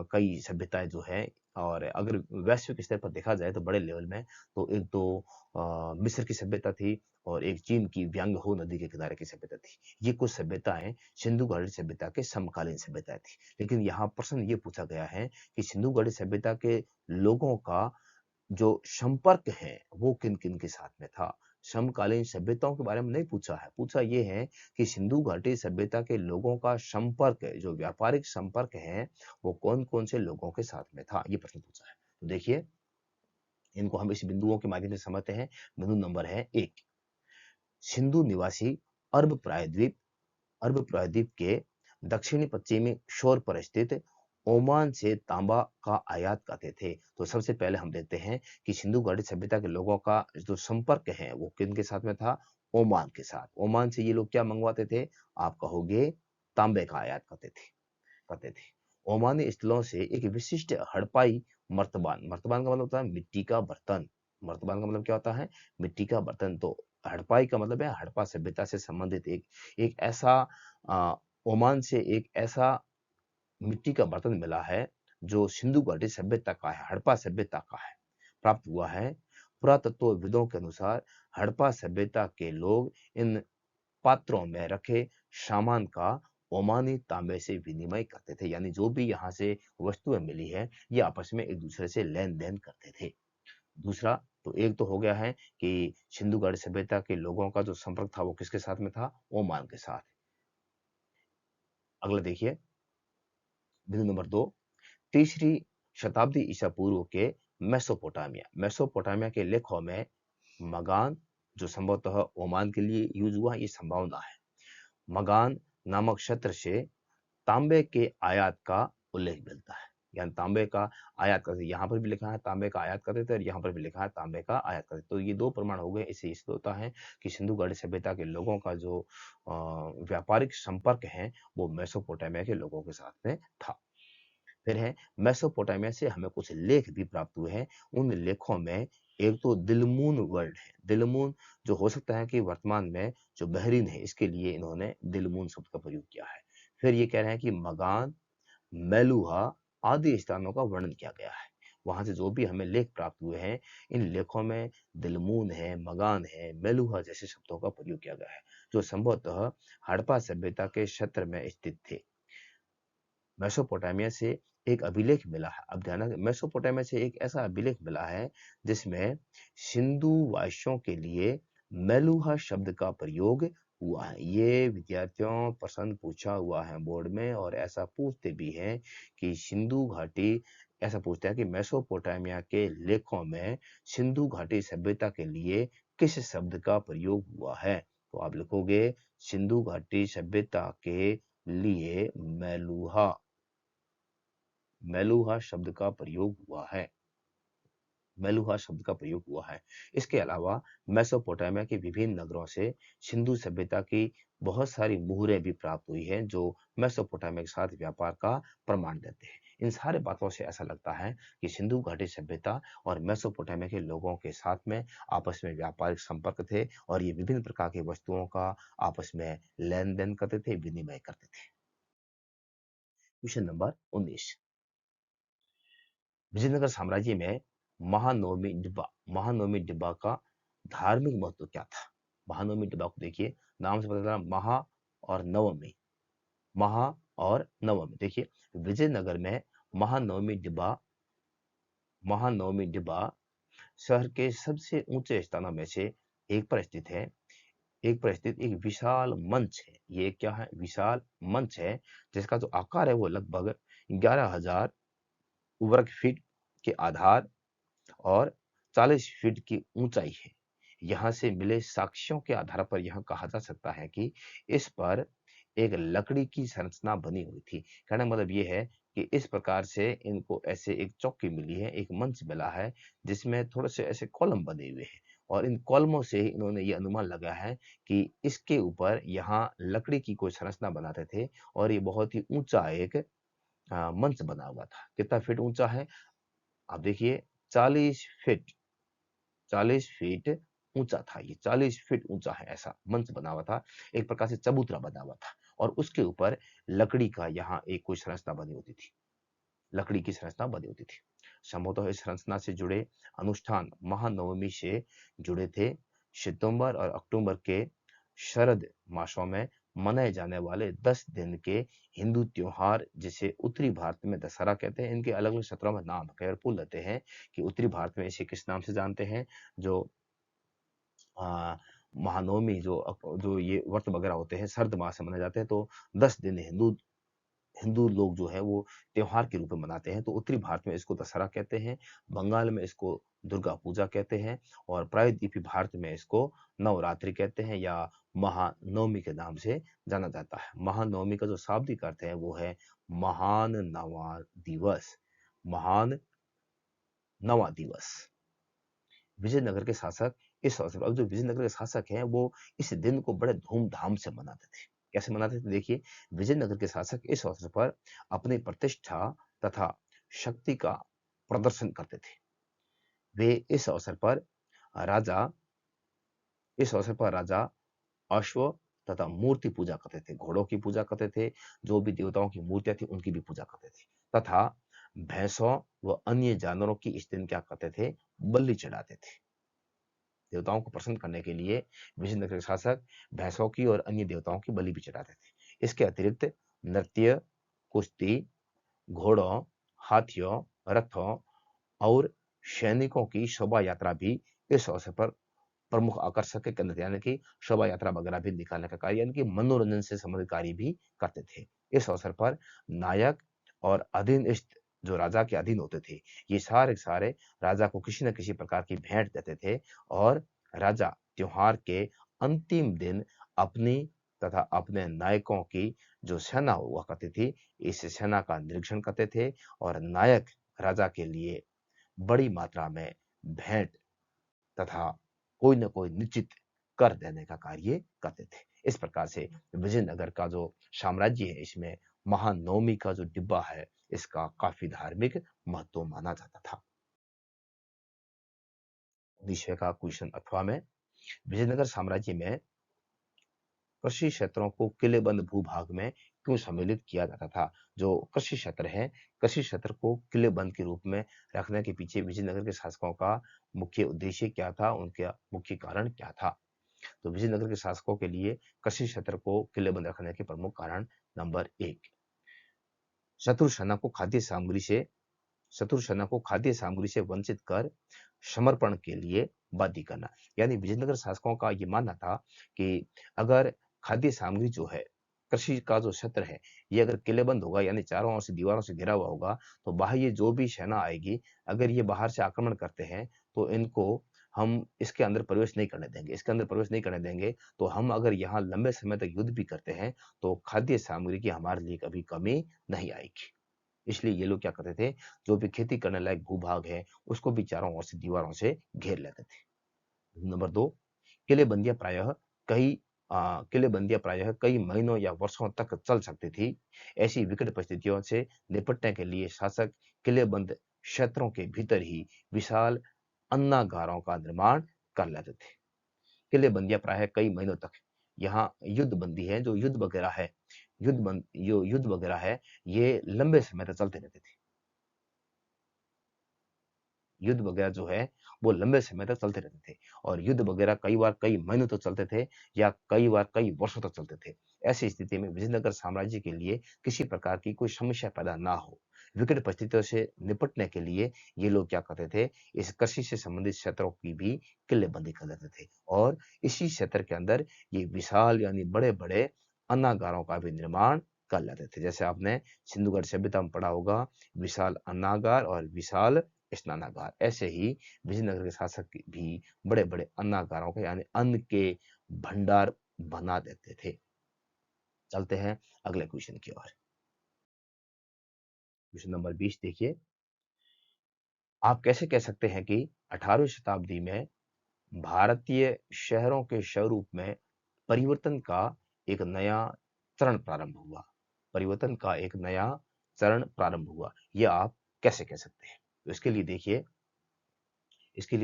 A: कई सभ्यताएं जो है। और अगर वैश्विक स्तर पर देखा जाए तो बड़े लेवल में तो एक तो मिस्र की सभ्यता थी, और एक चीन की व्यांगहो नदी के किनारे की सभ्यता थी। ये कुछ सभ्यताएं सिंधु घाटी सभ्यता के समकालीन सभ्यताएं थी। लेकिन यहाँ प्रश्न ये पूछा गया है कि सिंधु घाटी सभ्यता के लोगों का जो संपर्क है वो किन किन के साथ में था। समकालीन सभ्यताओं के बारे में नहीं पूछा है, पूछा ये है कि सिंधु घाटी सभ्यता के लोगों का संपर्क, जो व्यापारिक संपर्क है, वो कौन कौन से लोगों के साथ में था, ये प्रश्न पूछा है। तो देखिए इनको हम इस बिंदुओं के माध्यम से समझते हैं। बिंदु नंबर है 1, सिंधु निवासी अरब प्रायद्वीप, अरब प्रायद्वीप के दक्षिणी पश्चिमी शोर पर स्थित ओमान से तांबा का आयात करते थे। तो सबसे पहले हम देखते हैं कि सिंधु घाटी सभ्यता के लोगों का जो संपर्क है वो किन के साथ में था, ओमान के साथ। ओमान से ये लोग क्या मंगवाते थे, आप कहोगे तांबे का आयात करते थे। ओमानी स्थलों से एक विशिष्ट हड़पाई मर्तबान, मर्तबान का मतलब होता है मिट्टी का बर्तन। मर्तबान का मतलब क्या होता है, मिट्टी का बर्तन। तो हड़पाई का मतलब है हड़प्पा सभ्यता से संबंधित एक एक ऐसा आ, ओमान से एक ऐसा मिट्टी का बर्तन मिला है जो सिंधु घाटी सभ्यता का है, हड़प्पा सभ्यता का है, प्राप्त हुआ है। पुरातत्वविदों के अनुसार हड़प्पा सभ्यता के लोग इन पात्रों में रखे सामान का ओमानी तांबे से विनिमय करते थे। यानी जो भी यहाँ से वस्तुएं मिली है ये आपस में एक दूसरे से लेन देन करते थे। दूसरा, तो एक तो हो गया है कि सिंधु घाटी सभ्यता के लोगों का जो संपर्क था वो किसके साथ में था, ओमान के साथ। अगला देखिए बिंदु नंबर 2, तीसरी शताब्दी ईसा पूर्व के मेसोपोटामिया, मेसोपोटामिया के लेखों में मगान, जो संभवतः ओमान के लिए यूज हुआ, ये संभावना है। मगान नामक क्षेत्र से तांबे के आयात का उल्लेख मिलता है। यानी तांबे का आयात करते, यहाँ पर भी लिखा है तांबे का आयात करते थे, और यहाँ पर भी लिखा है तांबे का आयात करते। तो ये दो प्रमाण हो गए। इससे सिद्ध होता है कि सिंधु घाटी सभ्यता के लोगों का जो व्यापारिक संपर्क है वो मेसोपोटामिया के लोगों के साथ में था। फिर है मेसोपोटामिया से हमें कुछ लेख भी प्राप्त हुए हैं। उन लेखों में एक तो दिलमून वर्ड है। दिलमून जो हो सकता है कि वर्तमान में जो बहरीन है इसके लिए इन्होंने दिलमून शब्द का प्रयोग किया है। फिर ये कह रहे हैं कि मगान, मेलुहा आदि स्थानों का वर्णन किया गया है। वहां से जो भी हमें लेख प्राप्त हुए हैं, इन लेखों में दिलमून है, मगान है, मेलुहा जैसे शब्दों का प्रयोग किया गया है, जो संभवतः हड़प्पा सभ्यता के क्षेत्र में स्थित थे। मेसोपोटामिया से एक अभिलेख मिला है। अब ध्यान रखें, मेसोपोटामिया से एक ऐसा अभिलेख मिला है जिसमें सिंधु वासियों के लिए मेलुहा शब्द का प्रयोग हुआ है। ये विद्यार्थियों प्रश्न पूछा हुआ है बोर्ड में, और ऐसा पूछते भी हैं कि सिंधु घाटी, ऐसा पूछते हैं कि मेसोपोटामिया के लेखों में सिंधु घाटी सभ्यता के लिए किस शब्द का प्रयोग हुआ है। तो आप लिखोगे सिंधु घाटी सभ्यता के लिए मेलुहा, मेलुहा शब्द का प्रयोग हुआ है। मेलुहा शब्द का प्रयोग हुआ है। इसके अलावा मेसोपोटामिया के विभिन्न नगरों से सिंधु सभ्यता की बहुत सारी मुहरें भी प्राप्त हुई हैं जो मेसोपोटामिया के साथ व्यापार का प्रमाण देते हैं। इन सारे बातों से ऐसा लगता है कि सिंधु घाटी सभ्यता और मेसोपोटामिया के लोगों के साथ में आपस में व्यापारिक संपर्क थे, और ये विभिन्न प्रकार की वस्तुओं का आपस में लेन देन करते थे, विनिमय करते थे। क्वेश्चन नंबर 19, विजयनगर साम्राज्य में महानवमी डिब्बा का धार्मिक महत्व क्या था। महानवमी डिब्बा को देखिए, नाम से पता चला महा और नवमी, महा और नवमी। देखिए विजयनगर में महानवमी डिब्बा शहर के सबसे ऊंचे स्थानों में से एक पर स्थित है। एक विशाल मंच है। ये क्या है? विशाल मंच है, जिसका जो आकार है वो लगभग 11,000 वर्ग फीट के आधार और 40 फीट की ऊंचाई है। यहाँ से मिले साक्ष्यों के आधार पर यह कहा जा सकता है कि इस पर एक लकड़ी की संरचना बनी हुई थी। कहने का मतलब ये है कि इस प्रकार से इनको ऐसे एक चौकी मिली है, एक मंच मिला है जिसमें थोड़े से ऐसे कॉलम बने हुए हैं, और इन कॉलमों से इन्होंने ये अनुमान लगाया है कि इसके ऊपर यहाँ लकड़ी की कोई संरचना बनाते थे, और ये बहुत ही ऊंचा एक मंच बना हुआ था। कितना फीट ऊंचा है आप देखिए, 40 फीट, 40 फीट ऊंचा था। ये 40 फीट ऊंचा है, ऐसा मंच बना हुआ था, एक प्रकार से चबूतरा बना हुआ था, और उसके ऊपर लकड़ी का यहाँ एक कोई संरचना बनी होती थी, लकड़ी की संरचना बनी होती थी। संभवतः इस संरचना से जुड़े अनुष्ठान महानवमी से जुड़े थे। सितंबर और अक्टूबर के शरद मासों में मनाए जाने वाले 10 दिन के हिंदू त्योहार, जिसे उत्तरी भारत में दशहरा कहते हैं, इनके अलग अलग क्षेत्रों में नाम कलरफुल रहते हैं कि उत्तरी भारत में इसे किस नाम से जानते हैं। जो महानवमी जो ये व्रत वगैरह होते हैं शरद मास में मनाए जाते हैं, तो 10 दिन हिंदू हिंदू लोग जो है वो त्योहार के रूप में मनाते हैं। तो उत्तरी भारत में इसको दशहरा कहते हैं, बंगाल में इसको दुर्गा पूजा कहते हैं, और प्रायद्वीपीय भारत में इसको नवरात्रि कहते हैं या महानवमी के नाम से जाना जाता है। महानवमी का जो शाब्दिक अर्थ है वो है महान नवा दिवस, महान नवा दिवस। विजयनगर के शासक इस अवसर पर, अब जो विजयनगर के शासक हैं वो इस दिन को बड़े धूमधाम से मनाते थे। कैसे मनाते थे देखिए, विजयनगर के शासक इस अवसर पर अपनी प्रतिष्ठा तथा शक्ति का प्रदर्शन करते थे। वे राजा इस अवसर पर राजा अश्व तथा मूर्ति पूजा करते थे, घोड़ों की पूजा करते थे, जो भी देवताओं की मूर्तियां थी उनकी भी पूजा करते थे, तथा भैंसों व अन्य जानवरों की इस दिन क्या करते थे? बलि चढ़ाते थे। देवताओं को प्रसन्न करने के लिए विजयनगर के शासक भैंसों की और अन्य देवताओं की बलि भी चढ़ाते थे। इसके अतिरिक्त नृत्य, कुश्ती, घोड़ों, हाथियों, रथों और सैनिकों की शोभा यात्रा भी इस अवसर पर प्रमुख आकर्षक के केंद्र थे। यानी कि शोभा यात्रा वगैरह भी निकालने का कार्य, यानी कि मनोरंजन से संबंधित कार्य भी करते थे। इस अवसर पर नायक और अधीनस्थ जो राजा के अधीन होते थे, ये सारे सारे राजा को किसी न किसी प्रकार की भेंट देते थे, और राजा त्योहार के अंतिम दिन अपनी तथा अपने नायकों की जो सेना हुआ करती थी, इस सेना का निरीक्षण करते थे, और नायक राजा के लिए बड़ी मात्रा में भेंट तथा कोई न कोई निश्चित कर देने का कार्य करते थे। इस प्रकार से विजयनगर का जो साम्राज्य है, इसमें महानवमी का जो डिब्बा है इसका काफी धार्मिक महत्व माना जाता था। 19वें का क्वेश्चन 8वां में, विजयनगर साम्राज्य में कृषि क्षेत्रों को किलेबंद भूभाग में क्यों सम्मिलित किया जाता था? जो कृषि क्षेत्र है, कृषि क्षेत्र को किलेबंद के रूप में रखने के पीछे विजयनगर के शासकों का मुख्य उद्देश्य क्या था, उनका मुख्य कारण क्या था? तो विजयनगर के शासकों के लिए कृषि क्षेत्र को किलेबंद रखने के प्रमुख कारण नंबर 1, शत्रु सेना को खाद्य सामग्री से वंचित कर समर्पण के लिए बाध्य करना। यानी विजयनगर शासकों का यह मानना था कि अगर खाद्य सामग्री जो है, कृषि का जो क्षेत्र है, ये अगर किलेबंद होगा, यानी चारों ओर से दीवारों से घिरा हुआ होगा, तो बाह्य जो भी सेना आएगी, अगर ये बाहर से आक्रमण करते हैं तो इनको हम इसके अंदर प्रवेश नहीं करने देंगे। इसके अंदर प्रवेश नहीं करने देंगे तो हम अगर यहाँ लंबे समय तक युद्ध भी करते हैं तो खाद्य सामग्री की हमारे लिए कभी कमी नहीं आएगी। इसलिए ये लोग क्या करते थे, जो भी खेती करने लायक भूभाग है उसको भी चारों ओर से दीवारों से घेर लेते थे। नंबर 2, किलेबंदियां प्रायः कई किलेबंदियां प्रायः कई महीनों या वर्षों तक चल सकती थी। ऐसी विकट परिस्थितियों से निपटने के लिए शासक किलेबंद क्षेत्रों के भीतर ही विशाल अन्नागारों का निर्माण कर लेते थे। किलेबंदियां प्रायः कई महीनों तक, यहाँ युद्ध बंदी है, जो युद्ध वगैरह है, ये लंबे समय तक चलते रहते थे। युद्ध वगैरह जो है वो लंबे समय तक चलते रहते थे, और युद्ध वगैरह कई बार कई महीनों तक चलते थे या कई बार कई वर्षों तक चलते थे। ऐसी स्थिति में विजयनगर साम्राज्य के लिए किसी प्रकार की कोई समस्या पैदा ना हो, विकट परिस्थितियों से निपटने के लिए ये लोग क्या करते थे, इस कृषि से संबंधित क्षेत्रों की भी किलेबंदी कर देते थे, और इसी क्षेत्र के अंदर ये विशाल यानी बड़े बड़े अन्नागारों का भी निर्माण कर लेते थे। जैसे आपने सिंधुघाटी सभ्यता में पढ़ा होगा, विशाल अन्नागार और विशाल स्नानागार। ऐसे ही विजयनगर के शासक भी बड़े बड़े अन्नागारों के यानी अन्न के भंडार बना देते थे। चलते हैं अगले क्वेश्चन की ओर। क्वेश्चन नंबर 20 देखिए, आप कैसे कह सकते हैं कि 18वीं शताब्दी में भारतीय शहरों के स्वरूप में परिवर्तन का एक नया चरण प्रारंभ हुआ? परिवर्तन का एक नया चरण प्रारंभ हुआ, यह आप कैसे कह सकते हैं? तो इसके लिए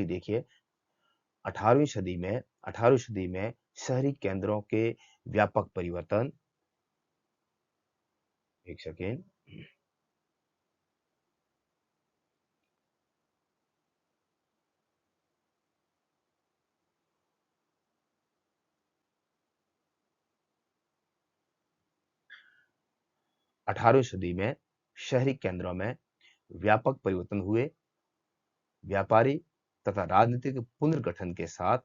A: देखिए 18वीं सदी में शहरी केंद्रों के व्यापक परिवर्तन, एक सेकेंड, 18वीं सदी में शहरी केंद्रों में व्यापक परिवर्तन हुए। व्यापारी तथा राजनीतिक पुनर्गठन के साथ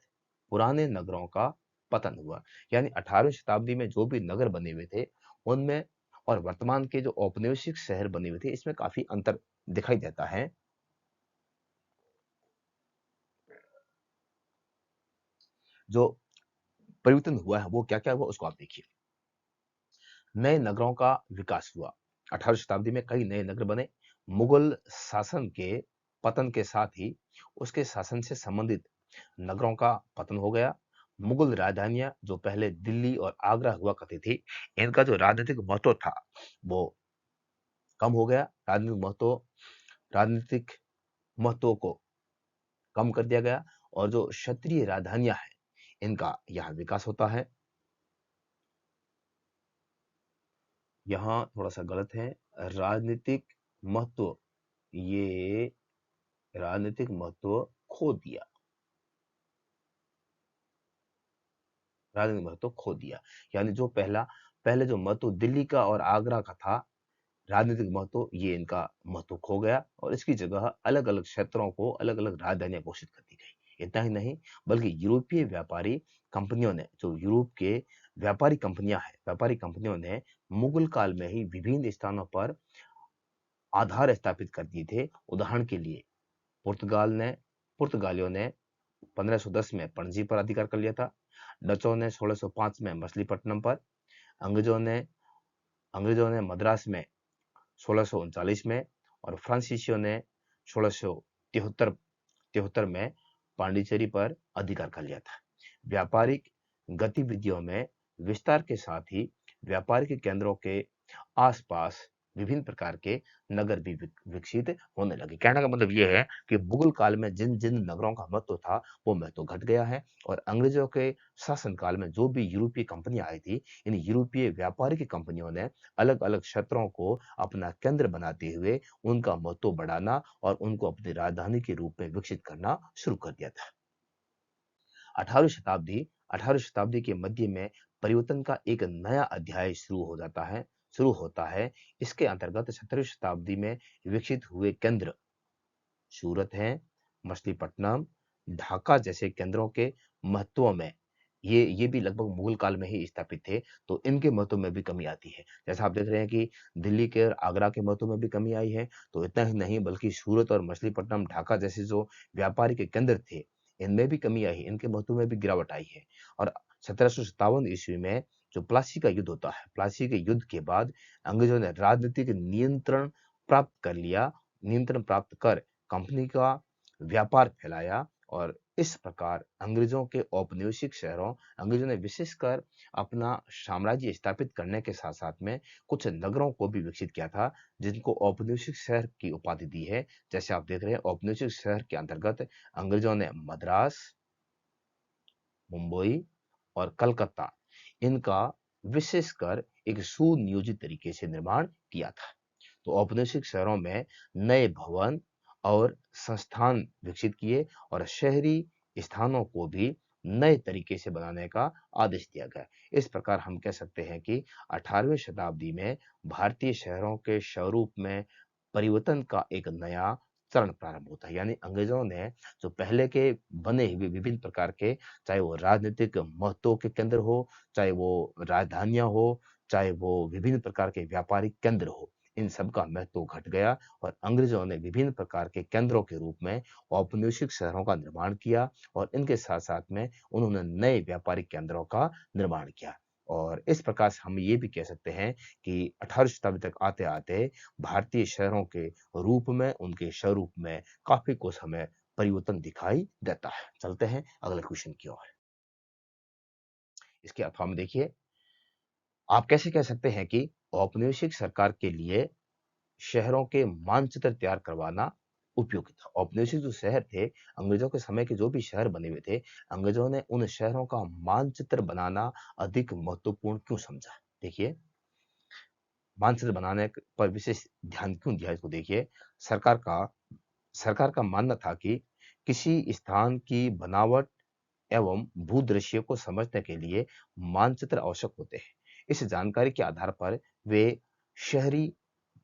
A: पुराने नगरों का पतन हुआ। यानी 18वीं शताब्दी में जो भी नगर बने हुए थे उनमें और वर्तमान के जो औपनिवेशिक शहर बने हुए थे, इसमें काफी अंतर दिखाई देता है। जो परिवर्तन हुआ है वो क्या क्या हुआ उसको आप देखिए। नए नगरों का विकास हुआ। 18वीं शताब्दी में कई नए नगर बने। मुगल शासन के पतन के साथ ही उसके शासन से संबंधित नगरों का पतन हो गया। मुगल राजधानियां जो पहले दिल्ली और आगरा हुआ करती थी, इनका जो राजनीतिक महत्व था वो कम हो गया। राजनीतिक महत्व को कम कर दिया गया, और जो क्षत्रिय राजधानियां हैं इनका यहाँ विकास होता है। यहाँ थोड़ा सा गलत है। राजनीतिक महत्व, ये राजनीतिक महत्व खो दिया। राजनीतिक महत्व खो दिया, यानी जो पहले जो महत्व दिल्ली का और आगरा का था, राजनीतिक महत्व, ये इनका महत्व खो गया, और इसकी जगह अलग अलग क्षेत्रों को अलग अलग राजधानियां घोषित कर दी गई। इतना ही नहीं, बल्कि यूरोपीय व्यापारी कंपनियों ने, जो यूरोप के व्यापारी कंपनियों ने मुगल काल में ही विभिन्न स्थानों पर आधार स्थापित कर दिए थे। उदाहरण के लिए पुर्तगालियों ने 1510 में पणजी पर अधिकार कर लिया था। डचों ने 1605 में मछलीपट्टनम पर, अंग्रेजों ने मद्रास में 1639 में, और फ्रांसीसियों ने 1673 में पांडिचेरी पर अधिकार कर लिया था। व्यापारिक गतिविधियों में विस्तार के साथ ही व्यापारिक केंद्रों के आसपास विभिन्न प्रकार के नगर भी विकसित होने लगे। कहने का मतलब ये है कि मुगल काल में जिन जिन नगरों का महत्व था वो महत्व घट गया है, और अंग्रेजों के शासन काल में जो भी यूरोपीय कंपनियां आई थी, इन यूरोपीय व्यापारिक कंपनियों ने अलग अलग क्षेत्रों को अपना केंद्र बनाते हुए उनका महत्व बढ़ाना और उनको अपनी राजधानी के रूप में विकसित करना शुरू कर दिया था। 18वीं शताब्दी के मध्य में परिवर्तन का एक नया अध्याय शुरू होता है। इसके अंतर्गत 17वीं शताब्दी में विकसित हुए केंद्र सूरत है, मछलीपट्टनम, ढाका जैसे केंद्रों के महत्व में ये भी लगभग मुगल काल में ही स्थापित थे, तो इनके महत्व में भी कमी आती है। जैसा आप देख रहे हैं कि दिल्ली के और आगरा के महत्व में भी कमी आई है, तो इतना ही नहीं बल्कि सूरत और मछलीपट्टनम, ढाका जैसे जो व्यापारी के केंद्र थे, इनमें भी कमी आई है, इनके महत्व में भी गिरावट आई है। और 1757 ईस्वी में जो प्लासी का युद्ध होता है, प्लासी के युद्ध के बाद अंग्रेजों ने राजनीतिक नियंत्रण प्राप्त कर कंपनी का व्यापार फैलाया, और इस प्रकार अंग्रेजों ने विशेषकर अपना साम्राज्य स्थापित करने के साथ साथ में कुछ नगरों को भी विकसित किया था, जिनको औपनिवेशिक शहर की उपाधि दी है। जैसे आप देख रहे हैं, औपनिवेशिक शहर के अंतर्गत अंग्रेजों ने मद्रास, मुंबई और कलकत्ता, इनका विशेषकर एक सुनियोजित तरीके से निर्माण किया था। तो औपनिवेशिक शहरों में नए भवन और संस्थान विकसित किए, और शहरी स्थानों को भी नए तरीके से बनाने का आदेश दिया गया। इस प्रकार हम कह सकते हैं कि 18वीं शताब्दी में भारतीय शहरों के स्वरूप में परिवर्तन का एक नया चरण प्रारंभ होता है। यानी अंग्रेजों ने जो पहले के बने हुए विभिन्न प्रकार के, चाहे वो राजनीतिक महत्व के केंद्र हो, चाहे वो राजधानियां हो, चाहे वो विभिन्न प्रकार के व्यापारिक केंद्र हो, इन सब का महत्व घट गया, और अंग्रेजों ने विभिन्न प्रकार के केंद्रों के रूप में औपनिवेशिक शहरों का निर्माण किया, और इनके साथ साथ में उन्होंने नए व्यापारिक केंद्रों का निर्माण किया। और इस प्रकार से हम ये भी कह सकते हैं कि 18वीं शताब्दी तक आते आते भारतीय शहरों के रूप में, उनके स्वरूप में काफी कुछ हमें परिवर्तन दिखाई देता है। चलते हैं अगले क्वेश्चन की ओर। इसके अथवा में देखिए, आप कैसे कह सकते हैं कि औपनिवेशिक सरकार के लिए शहरों के मानचित्र तैयार करवाना उपयोगी था? औपनिवेशिक जो शहर थे, अंग्रेजों के समय के जो भी शहर बने हुए थे, अंग्रेजों ने उन शहरों का मानचित्र बनाना अधिक महत्वपूर्ण क्यों समझा? देखिए, मानचित्र बनाने पर विशेष ध्यान क्यों दिया, इसको देखिए। सरकार का सरकार का मानना था कि किसी स्थान की बनावट एवं भूदृश्य को समझने के लिए मानचित्र आवश्यक होते हैं। इस जानकारी के आधार पर वे शहरी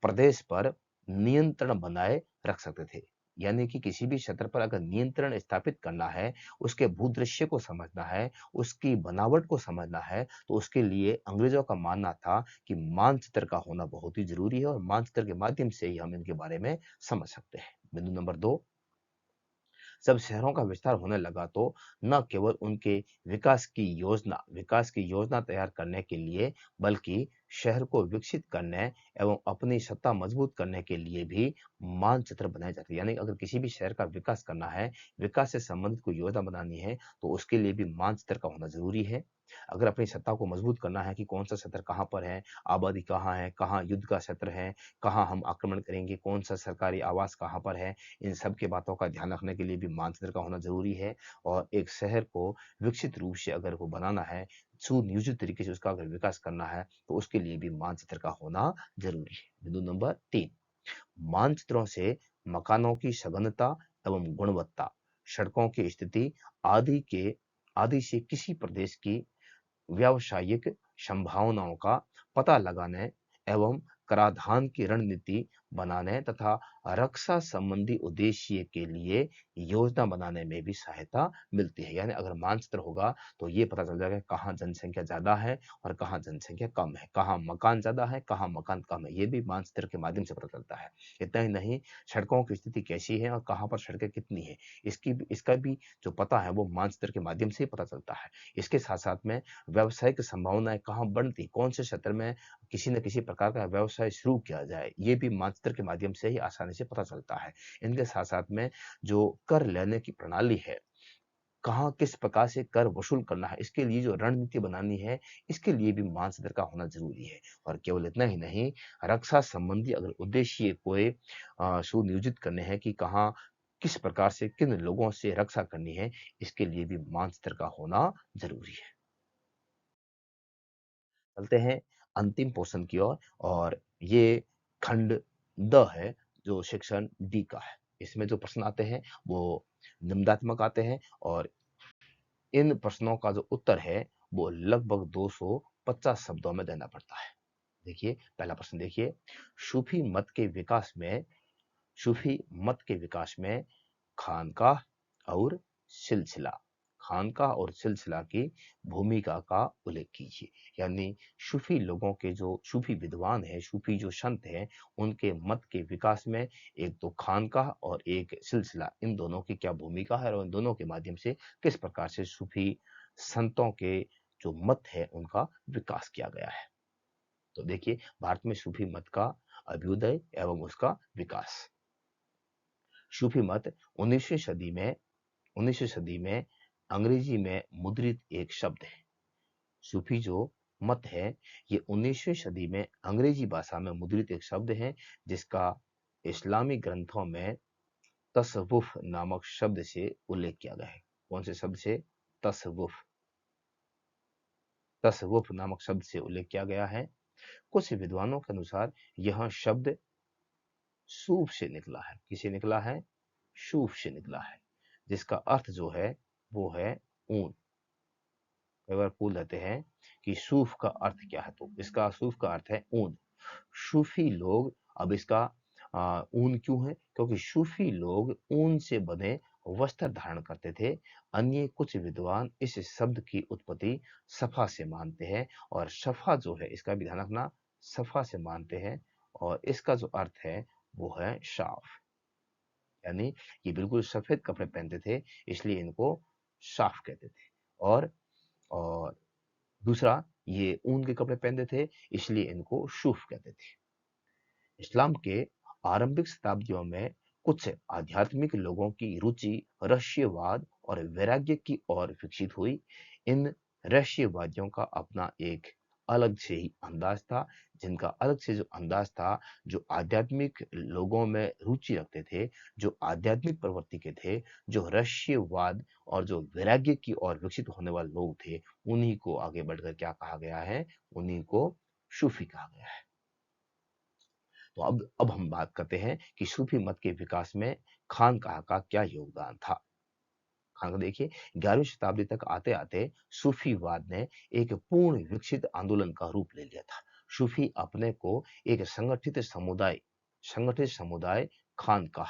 A: प्रदेश पर नियंत्रण बनाए रख सकते थे। यानी कि किसी भी क्षेत्र पर अगर नियंत्रण स्थापित करना है, उसके भूदृश्य को समझना है, उसकी बनावट को समझना है, तो उसके लिए अंग्रेजों का मानना था कि मानचित्र का होना बहुत ही जरूरी है, और मानचित्र के माध्यम से ही हम इनके बारे में समझ सकते हैं। बिंदु नंबर 2, जब शहरों का विस्तार होने लगा तो न केवल उनके विकास की योजना तैयार करने के लिए, बल्कि शहर को विकसित करने एवं अपनी सत्ता मजबूत करने के लिए भी मानचित्र बनाए जाते हैं। यानी अगर किसी भी शहर का विकास करना है, विकास से संबंधित कोई योजना बनानी है, तो उसके लिए भी मानचित्र का होना जरूरी है। अगर अपनी सत्ता को मजबूत करना है कि कौन सा क्षेत्र कहाँ पर है, आबादी कहाँ है, कहाँ युद्ध का क्षेत्र है, कहाँ हम आक्रमण करेंगे, कौन सा सरकारी आवास कहाँ पर है, इन सब की बातों का ध्यान रखने के लिए भी मानचित्र का होना जरूरी है। और एक शहर को विकसित रूप से अगर वो बनाना है, सुनियोजित तरीके से उसका अगर विकास करना है, तो उसके लिए भी मानचित्र का होना जरूरी है। बिंदु नंबर 3, मानचित्रों से मकानों की सघनता एवं गुणवत्ता, सड़कों की स्थिति आदि के आदि से किसी प्रदेश की व्यावसायिक संभावनाओं का पता लगाने एवं कराधान की रणनीति बनाने तथा रक्षा संबंधी उद्देश्य के लिए योजना बनाने में भी सहायता मिलती है। यानी अगर मानचित्र होगा तो ये पता चल जाएगा कहाँ जनसंख्या ज्यादा है और कहाँ जनसंख्या कम है, कहाँ मकान ज्यादा है, कहाँ मकान कम है, ये भी मानचित्र के माध्यम से पता चलता है। इतना ही नहीं, सड़कों की स्थिति कैसी है और कहाँ पर सड़कें कितनी है, इसका भी जो पता है वो मानचित्र के माध्यम से ही पता चलता है। इसके साथ साथ में व्यवसायिक संभावनाएं कहाँ बढ़ती, कौन से क्षेत्र में किसी न किसी प्रकार का व्यवसाय शुरू किया जाए, ये भी मानचित्र के माध्यम से ही आसानी से पता चलता है। इनके साथ साथ में जो कर लेने की प्रणाली है, कहाँ किस प्रकार से कर वसूल करना है, इसके लिए जो रणनीति बनानी है, इसके लिए भी मानचित्र का होना जरूरी है। और केवल इतना ही नहीं, रक्षा संबंधी अगर उद्देश्य कोई सुनियोजित करने हैं कि कहाँ किस प्रकार से किन लोगों से रक्षा करनी है, इसके लिए भी मानचित्र का होना जरूरी है। चलते हैं अंतिम पोर्शन की ओर, और ये खंड द है, जो सेक्शन डी का है। इसमें जो प्रश्न आते हैं वो निम्नात्मक आते हैं, और इन प्रश्नों का जो उत्तर है वो लगभग 250 शब्दों में देना पड़ता है। देखिए पहला प्रश्न देखिए, सूफी मत के विकास में सूफी मत के विकास में खानकाह और सिलसिला खानकाह और सिलसिला की भूमिका का उल्लेख कीजिए। यानी सूफी लोगों के जो सूफी विद्वान हैं, सूफी जो संत हैं, उनके मत के विकास में एक तो खानकाह और एक सिलसिला, इन दोनों की क्या भूमिका है और इन दोनों के माध्यम से किस प्रकार से सूफी संतों के जो मत है उनका विकास किया गया है। तो देखिए भारत में सूफी मत का अभ्युदय एवं उसका विकास। सूफी मत 19वीं सदी में अंग्रेजी में मुद्रित एक शब्द है। सूफी जो मत है ये 19वीं सदी में अंग्रेजी भाषा में मुद्रित एक शब्द है, जिसका इस्लामी ग्रंथों में तसव्वुफ नामक शब्द से उल्लेख किया गया है। कौन से शब्द से? तसव्वुफ तसव्वुफ नामक शब्द से उल्लेख किया गया है। कुछ विद्वानों के अनुसार यह शब्द सूफ से निकला है। किसे निकला है? सूफ से निकला है, जिसका अर्थ जो है वो है ऊन। कई बार पूछ लेते हैं कि सूफ का अर्थ क्या है, तो इसका सूफ का अर्थ है ऊन। सूफी लोग, अब इसका ऊन क्यों है? क्योंकि सूफी लोग ऊन से बने वस्त्र धारण करते थे। अन्य कुछ विद्वान इस शब्द की उत्पत्ति सफा से मानते हैं, और सफा जो है, इसका भी ध्यान रखना, सफा से मानते हैं, और इसका जो अर्थ है वो है साफ। यानी ये बिल्कुल सफेद कपड़े पहनते थे, इसलिए इनको साफ कहते थे। और दूसरा, ये ऊन के कपड़े पहनते थे, इसलिए इनको सूफ कहते थे। इस्लाम के आरंभिक शताब्दियों में कुछ आध्यात्मिक लोगों की रुचि रहस्यवाद और वैराग्य की ओर विकसित हुई। इन रहस्यवादियों का अपना एक अलग से ही अंदाज था। जिनका अलग से जो अंदाज था, जो आध्यात्मिक लोगों में रुचि रखते थे, जो आध्यात्मिक प्रवृत्ति के थे, जो रहस्यवाद और जो वैराग्य की ओर विकसित होने वाले लोग थे, उन्हीं को आगे बढ़कर क्या कहा गया है? उन्हीं को सूफी कहा गया है। तो अब हम बात करते हैं कि सूफी मत के विकास में खानकाह का क्या योगदान था। खानकाह देखिए, 11वीं शताब्दी तक आते आते सूफीवाद ने एक पूर्ण विकसित आंदोलन का रूप ले लिया था। सूफी अपने को एक संगठित समुदाय खानकाह,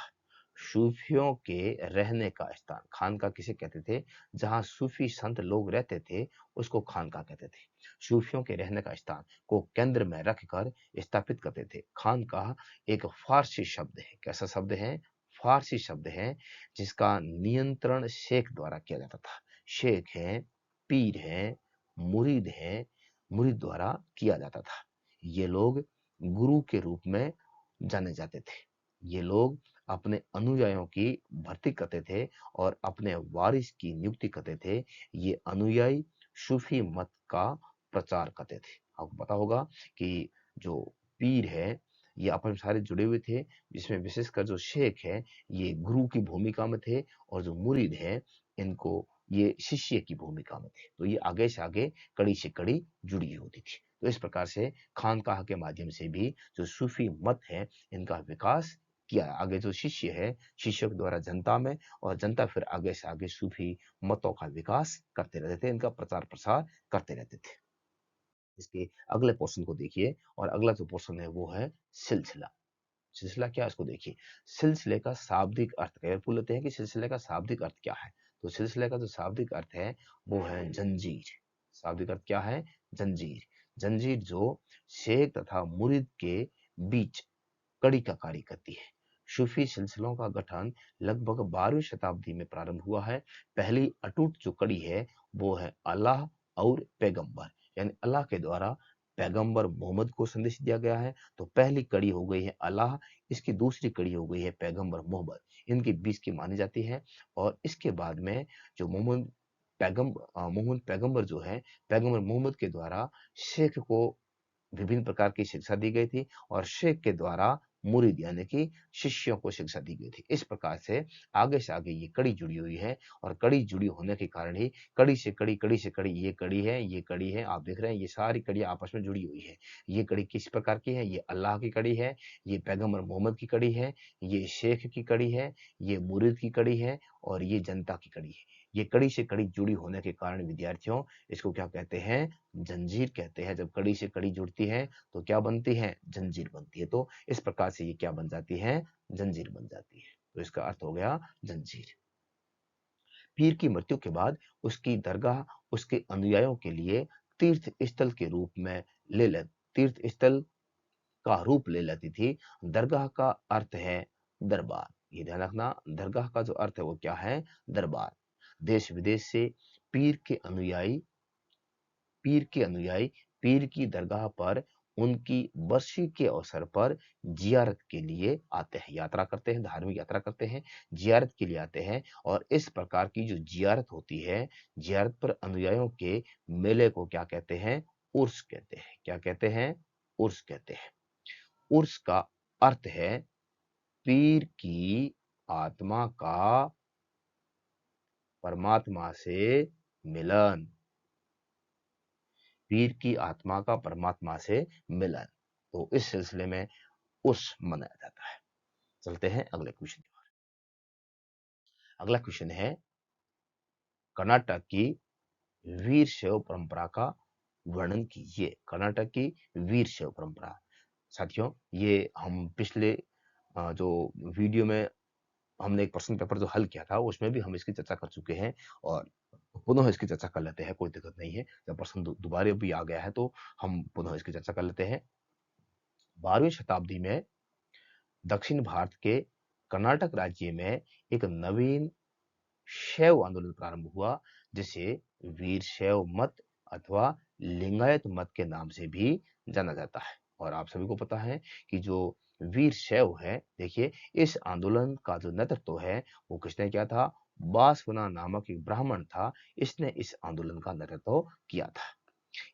A: सूफियों के रहने का स्थान, खानकाह किसे कहते थे? जहां सूफी संत लोग रहते थे, उसको खानकाह कहते थे। सूफियों के रहने का स्थान को केंद्र में रखकर स्थापित करते थे। खानकाह एक फारसी शब्द है। कैसा शब्द है? फारसी शब्द है, जिसका नियंत्रण शेख द्वारा किया जाता था। शेख हैं, पीर हैं, मुरीद हैं, मुरीद द्वारा किया जाता था। ये लोग गुरु के रूप में जाने जाते थे। ये लोग अपने अनुयायियों की भर्ती करते थे और अपने वारिस की नियुक्ति करते थे। ये अनुयायी सूफी मत का प्रचार करते थे। आपको पता होगा कि जो पीर है, ये अपन सारे जुड़े हुए थे, जिसमें विशेषकर जो शेख है, ये गुरु की भूमिका में थे, और जो मुरीद है, इनको ये शिष्य की भूमिका में थे। तो ये आगे से आगे कड़ी से कड़ी जुड़ी होती थी। तो इस प्रकार से खानकाह के माध्यम से भी जो सूफी मत है, इनका विकास किया। आगे जो शिष्य है, शिष्यों के द्वारा जनता में, और जनता फिर आगे से आगे सूफी मतों का विकास करते रहते थे, इनका प्रचार प्रसार करते रहते थे। इसके अगले पोर्शन को देखिए, और अगला जो पोर्शन है वो है सिलसिला। सिलसिला क्या है, इसको देखिए। सिलसिले का शाब्दिक अर्थ, कई बार पूछ लेते हैं कि सिलसिले का शाब्दिक अर्थ क्या है। तो सिलसिले का जो शाब्दिक अर्थ है वो है जंजीर। शाब्दिक अर्थ क्या है? जंजीर। जंजीर जो शेख तथा मुरीद के बीच कड़ी का कार्य करती है। सूफी सिलसिलों का गठन लगभग 12वीं शताब्दी में प्रारंभ हुआ है। पहली अटूट जो कड़ी है वो है अल्लाह और पैगंबर, यानी अल्लाह के द्वारा पैगंबर मोहम्मद को संदेश दिया गया है। तो पहली कड़ी हो गई है अल्लाह, इसकी दूसरी कड़ी हो गई है पैगंबर मोहम्मद, इनके बीच की मानी जाती है। और इसके बाद में जो मोहम्मद पैगंबर जो है, पैगंबर मोहम्मद के द्वारा शेख को विभिन्न प्रकार की शिक्षा दी गई थी और शेख के द्वारा मुरीद यानी कि शिष्यों को शिक्षा दी गई थी। इस प्रकार से आगे ये कड़ी जुड़ी हुई है और कड़ी जुड़ी होने के कारण ही कड़ी से कड़ी, ये कड़ी है, ये कड़ी है, आप देख रहे हैं ये सारी कड़ियाँ आपस में जुड़ी हुई है। ये कड़ी किस प्रकार की है? ये अल्लाह की कड़ी है, ये पैगंबर मोहम्मद की कड़ी है, ये शेख की कड़ी है, ये मुरीद की कड़ी है और ये जनता की कड़ी है। ये कड़ी से कड़ी जुड़ी होने के कारण विद्यार्थियों इसको क्या कहते हैं? जंजीर कहते हैं। जब कड़ी से कड़ी जुड़ती है तो क्या बनती है? जंजीर बनती है। तो इस प्रकार से ये क्या बन जाती है? जंजीर बन जाती है। तो इसका अर्थ हो गया जंजीर। पीर की मृत्यु के बाद उसकी दरगाह उसके अनुयायियों के लिए तीर्थ स्थल के रूप में तीर्थ स्थल का रूप ले लेती थी। दरगाह का अर्थ है दरबार। ये ध्यान रखना, दरगाह का जो अर्थ है वो क्या है? दरबार। देश विदेश से पीर के अनुयायी पीर के अनुयायी पीर की दरगाह पर उनकी बरसी के अवसर पर जियारत के लिए आते हैं, यात्रा करते हैं, धार्मिक यात्रा करते हैं, जियारत के लिए आते हैं। और इस प्रकार की जो जियारत होती है, जियारत पर अनुयायियों के मेले को क्या कहते हैं? उर्स कहते हैं। क्या कहते हैं? उर्स कहते हैं। उर्स का अर्थ है पीर की आत्मा का परमात्मा से मिलन। पीर की आत्मा का परमात्मा से मिलन। तो इस सिलसिले में उर्स मनाया जाता है। चलते हैं अगले क्वेश्चन की ओर। अगला क्वेश्चन है कर्नाटक की वीर शैव परंपरा का वर्णन कीजिए। कर्नाटक की वीर शैव परंपरा। साथियों, ये हम पिछले जो वीडियो में हमने एक प्रश्न पेपर जो हल किया था उसमें भी हम इसकी चर्चा कर चुके हैं और पुनः इसकी चर्चा कर लेते हैं, कोई दिक्कत नहीं है। जब प्रश्न दोबारा भी आ गया है तो हम पुनः इसकी चर्चा कर लेते हैं। 12वीं शताब्दी में दक्षिण भारत के कर्नाटक राज्य में एक नवीन शैव आंदोलन प्रारंभ हुआ, जिसे वीर शैव मत अथवा लिंगायत मत के नाम से भी जाना जाता है। और आप सभी को पता है कि जो वीर शैव है, देखिए इस आंदोलन का जो नेतृत्व है वो किसने किया था? बासवना नामक एक ब्राह्मण था, इसने इस आंदोलन का नेतृत्व किया था।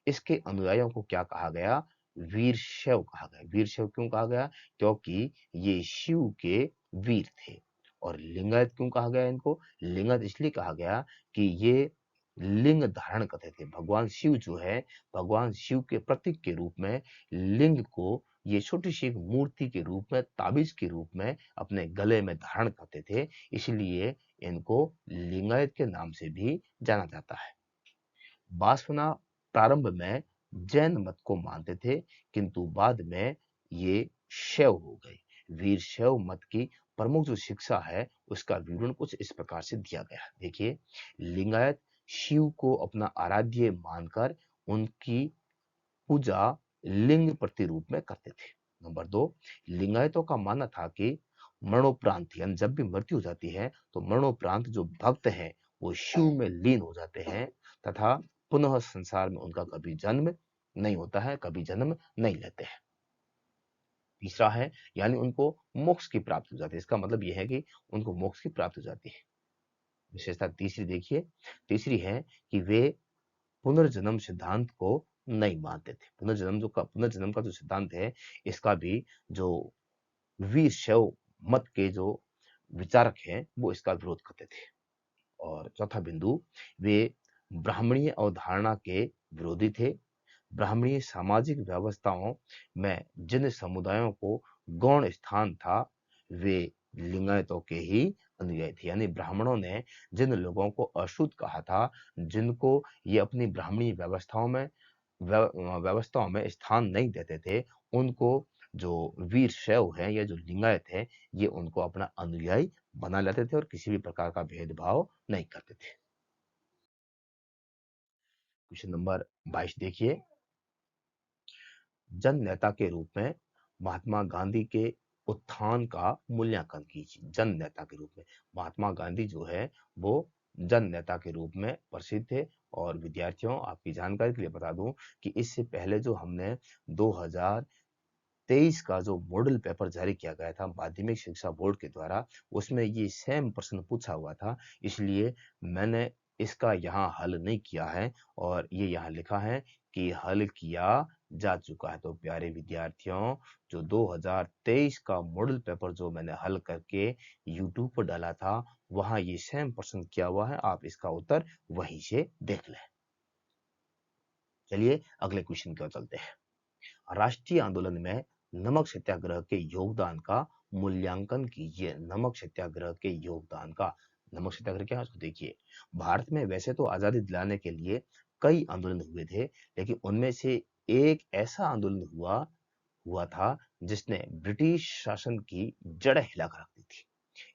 A: इसके अनुयायियों को क्या कहा गया? वीर शैव कहा गया। वीर शैव क्यों कहा गया? क्योंकि ये शिव के वीर थे। और लिंगायत क्यों कहा गया इनको? लिंगायत इसलिए कहा गया कि ये लिंग धारण करते थे। भगवान शिव जो है, भगवान शिव के प्रतीक के रूप में लिंग को ये छोटी सी एक मूर्ति के रूप में, ताबीज के रूप में अपने गले में धारण करते थे, इसलिए इनको लिंगायत के नाम से भी जाना जाता है। बासवना प्रारंभ में जैन मत को मानते थे, किंतु बाद में ये शैव हो गए। वीर शैव मत की प्रमुख जो शिक्षा है उसका विवरण कुछ इस प्रकार से दिया गया। देखिए, लिंगायत शिव को अपना आराध्य मानकर उनकी पूजा लिंग प्रतिरूप में करते थे। नंबर 2, लिंगायतों का मानना था कि मरणोपरांत यानी जब भी मृत्यु हो जाती है तो मरणोपरांत जो भक्त हैं वो शिव में लीन हो जाते हैं तथा पुनः संसार में उनका कभी जन्म नहीं होता है, कभी जन्म नहीं लेते हैं। तीसरा है यानी उनको मोक्ष की प्राप्ति हो जाती है। इसका मतलब यह है कि उनको मोक्ष की प्राप्ति हो जाती है। विशेषता तीसरी देखिए, तीसरी है कि वे पुनर्जन्म सिद्धांत को नहीं मानते थे। पुनर्जन्म का जो सिद्धांत है, इसका भी जो वीर शैव मत के जो विचारक हैं वो इसका विरोध करते थे। और चौथा बिंदु, वे ब्राह्मणीय अवधारणा के विरोधी थे। ब्राह्मणीय सामाजिक व्यवस्थाओं में जिन समुदायों को गौण स्थान था, वे लिंगायतों के ही अनुयायी थे। यानी ब्राह्मणों ने जिन लोगों को अशुद्ध कहा था, जिनको ये अपनी ब्राह्मणी व्यवस्थाओं में स्थान नहीं देते थे, उनको जो वीर शैव है या जो लिंगायत है, ये उनको अपना अनुयायी बना लेते थे और किसी भी प्रकार का भेदभाव नहीं करते थे। क्वेश्चन नंबर 22 देखिए, जन नेता के रूप में महात्मा गांधी के उत्थान का मूल्यांकन कीजिए। जन नेता के रूप में महात्मा गांधी जो है वो जन नेता के रूप में प्रसिद्ध थे और विद्यार्थियों, आपकी जानकारी के लिए बता दूं कि इससे पहले जो हमने 2023 का जो मॉडल पेपर जारी किया गया था माध्यमिक शिक्षा बोर्ड के द्वारा, उसमें ये सेम प्रश्न पूछा हुआ था। इसलिए मैंने इसका यहाँ हल नहीं किया है और ये यहाँ लिखा है कि हल किया जा चुका है। तो प्यारे विद्यार्थियों, जो 2023 का मॉडल पेपर जो मैंने हल करके यूट्यूब पर डाला था, वहां ये सेम प्रश्न किया हुआ है। आप इसका उत्तर वहीं से देख लें। चलिए अगले क्वेश्चन की ओर चलते हैं। राष्ट्रीय आंदोलन में नमक सत्याग्रह के योगदान का मूल्यांकन कीजिए। नमक सत्याग्रह के योगदान का, नमक सत्याग्रह क्या है उसको देखिए। भारत में वैसे तो आजादी दिलाने के लिए कई आंदोलन हुए थे, लेकिन उनमें से एक ऐसा आंदोलन हुआ हुआ था जिसने ब्रिटिश शासन की जड़ हिलाकर रख दी थी।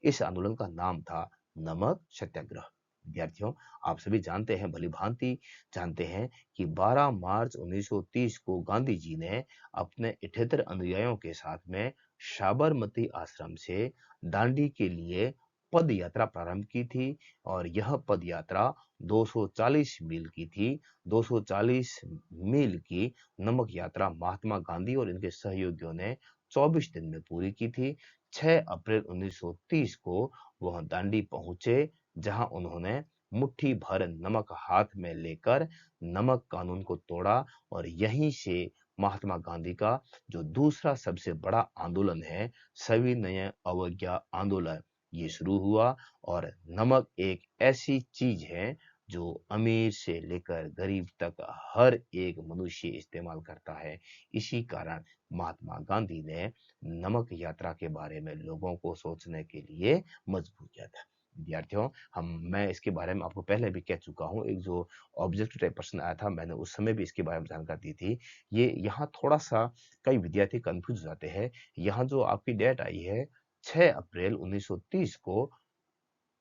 A: इस आंदोलन का नाम था नमक सत्याग्रह। विद्यार्थियों, आप सभी जानते हैं, भली भांति जानते हैं कि 12 मार्च 1930 को गांधी जी ने अपने 78 अनुयायियों के साथ में साबरमती आश्रम से दांडी के लिए पद यात्रा प्रारंभ की थी और यह पद यात्रा 240 मील की थी। 240 मील की नमक यात्रा महात्मा गांधी और इनके सहयोगियों ने 24 दिन में पूरी की थी। 6 अप्रैल 1930 को वह दांडी पहुंचे, जहां उन्होंने मुट्ठी भर नमक हाथ में लेकर नमक कानून को तोड़ा और यहीं से महात्मा गांधी का जो दूसरा सबसे बड़ा आंदोलन है, सविनय अवज्ञा आंदोलन, ये शुरू हुआ। और नमक एक ऐसी चीज है जो अमीर से लेकर गरीब तक हर एक मनुष्य इस्तेमाल करता है। इसी कारण महात्मा गांधी ने नमक यात्रा के बारे में लोगों को सोचने के लिए मजबूर किया था। विद्यार्थियों, मैं इसके बारे में आपको पहले भी कह चुका हूँ। एक जो ऑब्जेक्टिव टाइप प्रश्न आया था, मैंने उस समय भी इसके बारे में जानकारी दी थी। ये यहाँ थोड़ा सा कई विद्यार्थी कंफ्यूज हो जाते हैं। यहाँ जो आपकी डेट आई है 6 अप्रैल 1930 को,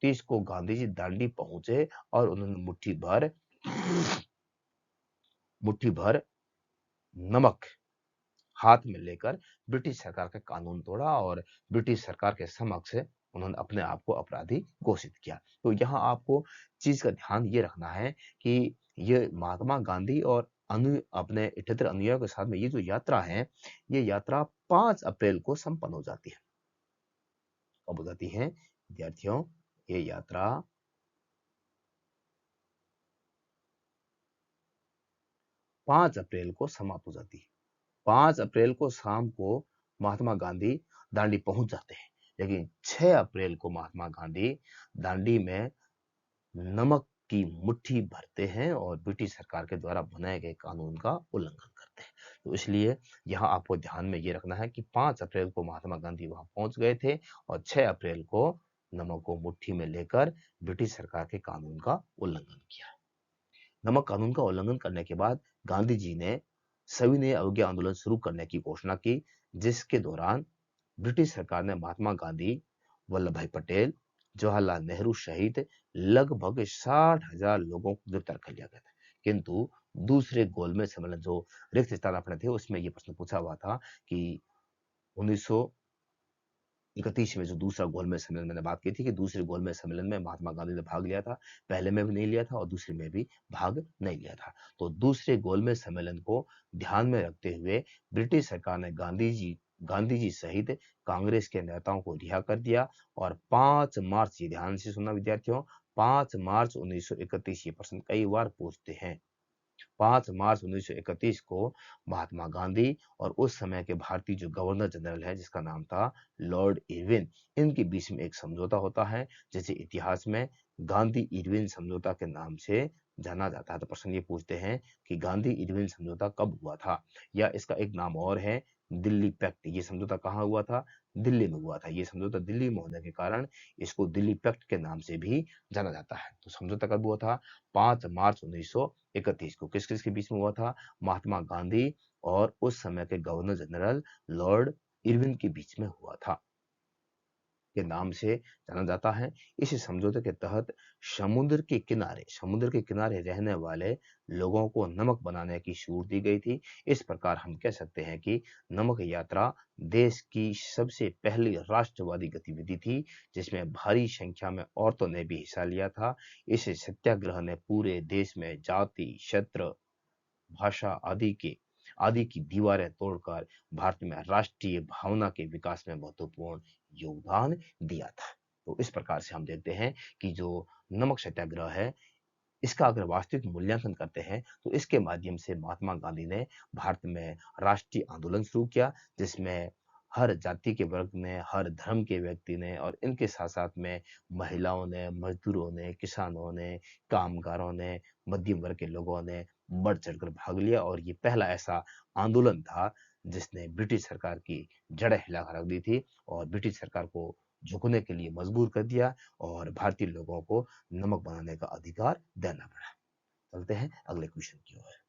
A: 30 को गांधी जी दांडी पहुंचे और उन्होंने मुट्ठी भर नमक हाथ में लेकर ब्रिटिश सरकार का कानून तोड़ा और ब्रिटिश सरकार के समक्ष उन्होंने अपने आप को अपराधी घोषित किया। तो यहाँ आपको चीज का ध्यान ये रखना है कि ये महात्मा गांधी और अपने 78 अनुयायियों के साथ में ये जो यात्रा है, ये यात्रा 5 अप्रैल को संपन्न हो जाती है। कब हो जाती है विद्यार्थियों? ये यात्रा 5 अप्रैल को समाप्त हो जाती है। 5 अप्रैल को शाम को महात्मा गांधी दांडी पहुंच जाते हैं, लेकिन 6 अप्रैल को महात्मा गांधी दांडी में नमक की मुट्ठी भरते हैं और ब्रिटिश सरकार के द्वारा बनाए गए कानून का उल्लंघन करते हैं। तो इसलिए यहाँ आपको ध्यान में ये रखना है कि 5 अप्रैल को महात्मा गांधी वहां पहुंच गए थे और 6 अप्रैल को नमक को मुट्ठी में लेकर ब्रिटिश सरकार के कानून का उल्लंघन किया। नमक कानून का उल्लंघन करने के बाद गांधी जी ने सविनय अवज्ञा आंदोलन शुरू करने की घोषणा की, जिसके दौरान ब्रिटिश सरकार ने महात्मा गांधी, वल्लभ भाई पटेल, जवाहरलाल नेहरू सहित लगभग 60,000 लोगों को गिरफ्तार कर लिया गया था। किंतु दूसरे गोलमेज सम्मेलन जो रिक्त स्थान अपने थे, उसमें यह प्रश्न पूछा हुआ था कि 1931 में जो दूसरा गोलमेज सम्मेलन मैंने बात की थी कि दूसरे गोलमेज सम्मेलन में महात्मा गांधी ने भाग लिया था, पहले में भी नहीं लिया था और दूसरे में भी भाग नहीं लिया था। तो दूसरे गोलमेज सम्मेलन को ध्यान में रखते हुए ब्रिटिश सरकार ने गांधी जी सहित कांग्रेस के नेताओं को रिहा कर दिया और 5 मार्च, ये ध्यान से सुनना विद्यार्थियों, 5 मार्च 1931, ये प्रश्न कई बार पूछते हैं, 5 मार्च 1931 को महात्मा गांधी और उस समय के भारतीय जो गवर्नर जनरल है, जिसका नाम था लॉर्ड इरविन, इनके बीच में एक समझौता होता है, जिसे इतिहास में गांधी इरविन समझौता के नाम से जाना जाता है। तो प्रश्न ये पूछते हैं कि गांधी इरविन समझौता कब हुआ था, या इसका एक नाम और है दिल्ली पैक्ट। ये समझौता कहाँ हुआ था? दिल्ली में हुआ था। ये समझौता दिल्ली में होने के कारण इसको दिल्ली पैक्ट के नाम से भी जाना जाता है। तो समझौता कब हुआ था? 5 मार्च 1931 को। किस किस के बीच में हुआ था? महात्मा गांधी और उस समय के गवर्नर जनरल लॉर्ड इरविन के बीच में हुआ था। के नाम से जाना जाता है। इस समझौते के तहत समुद्र के किनारे रहने वाले लोगों को नमक बनाने की छूट दी गई थी। इस प्रकार हम कह सकते हैं कि नमक यात्रा देश की सबसे पहली राष्ट्रवादी गतिविधि थी, जिसमें भारी संख्या में औरतों ने भी हिस्सा लिया था। इस सत्याग्रह ने पूरे देश में जाति, क्षेत्र, भाषा आदि की दीवारें तोड़कर भारत में राष्ट्रीय भावना के विकास में महत्वपूर्ण योगदान दिया था। तो इस प्रकार से हम देखते हैं कि जो नमक सत्याग्रह है, इसका अगर वास्तविक मूल्यांकन करते हैं तो इसके माध्यम से महात्मा गांधी ने भारत में राष्ट्रीय आंदोलन शुरू किया, जिसमें हर जाति के वर्ग ने, हर धर्म के व्यक्ति ने और इनके साथ साथ में महिलाओं ने, मजदूरों ने, किसानों ने, कामगारों ने, मध्यम वर्ग के लोगों ने बढ़ चढ़कर भाग लिया। और ये पहला ऐसा आंदोलन था जिसने ब्रिटिश सरकार की जड़ें हिलाकर रख दी थी और ब्रिटिश सरकार को झुकने के लिए मजबूर कर दिया और भारतीय लोगों को नमक बनाने का अधिकार देना पड़ा। चलते हैं अगले क्वेश्चन की ओर।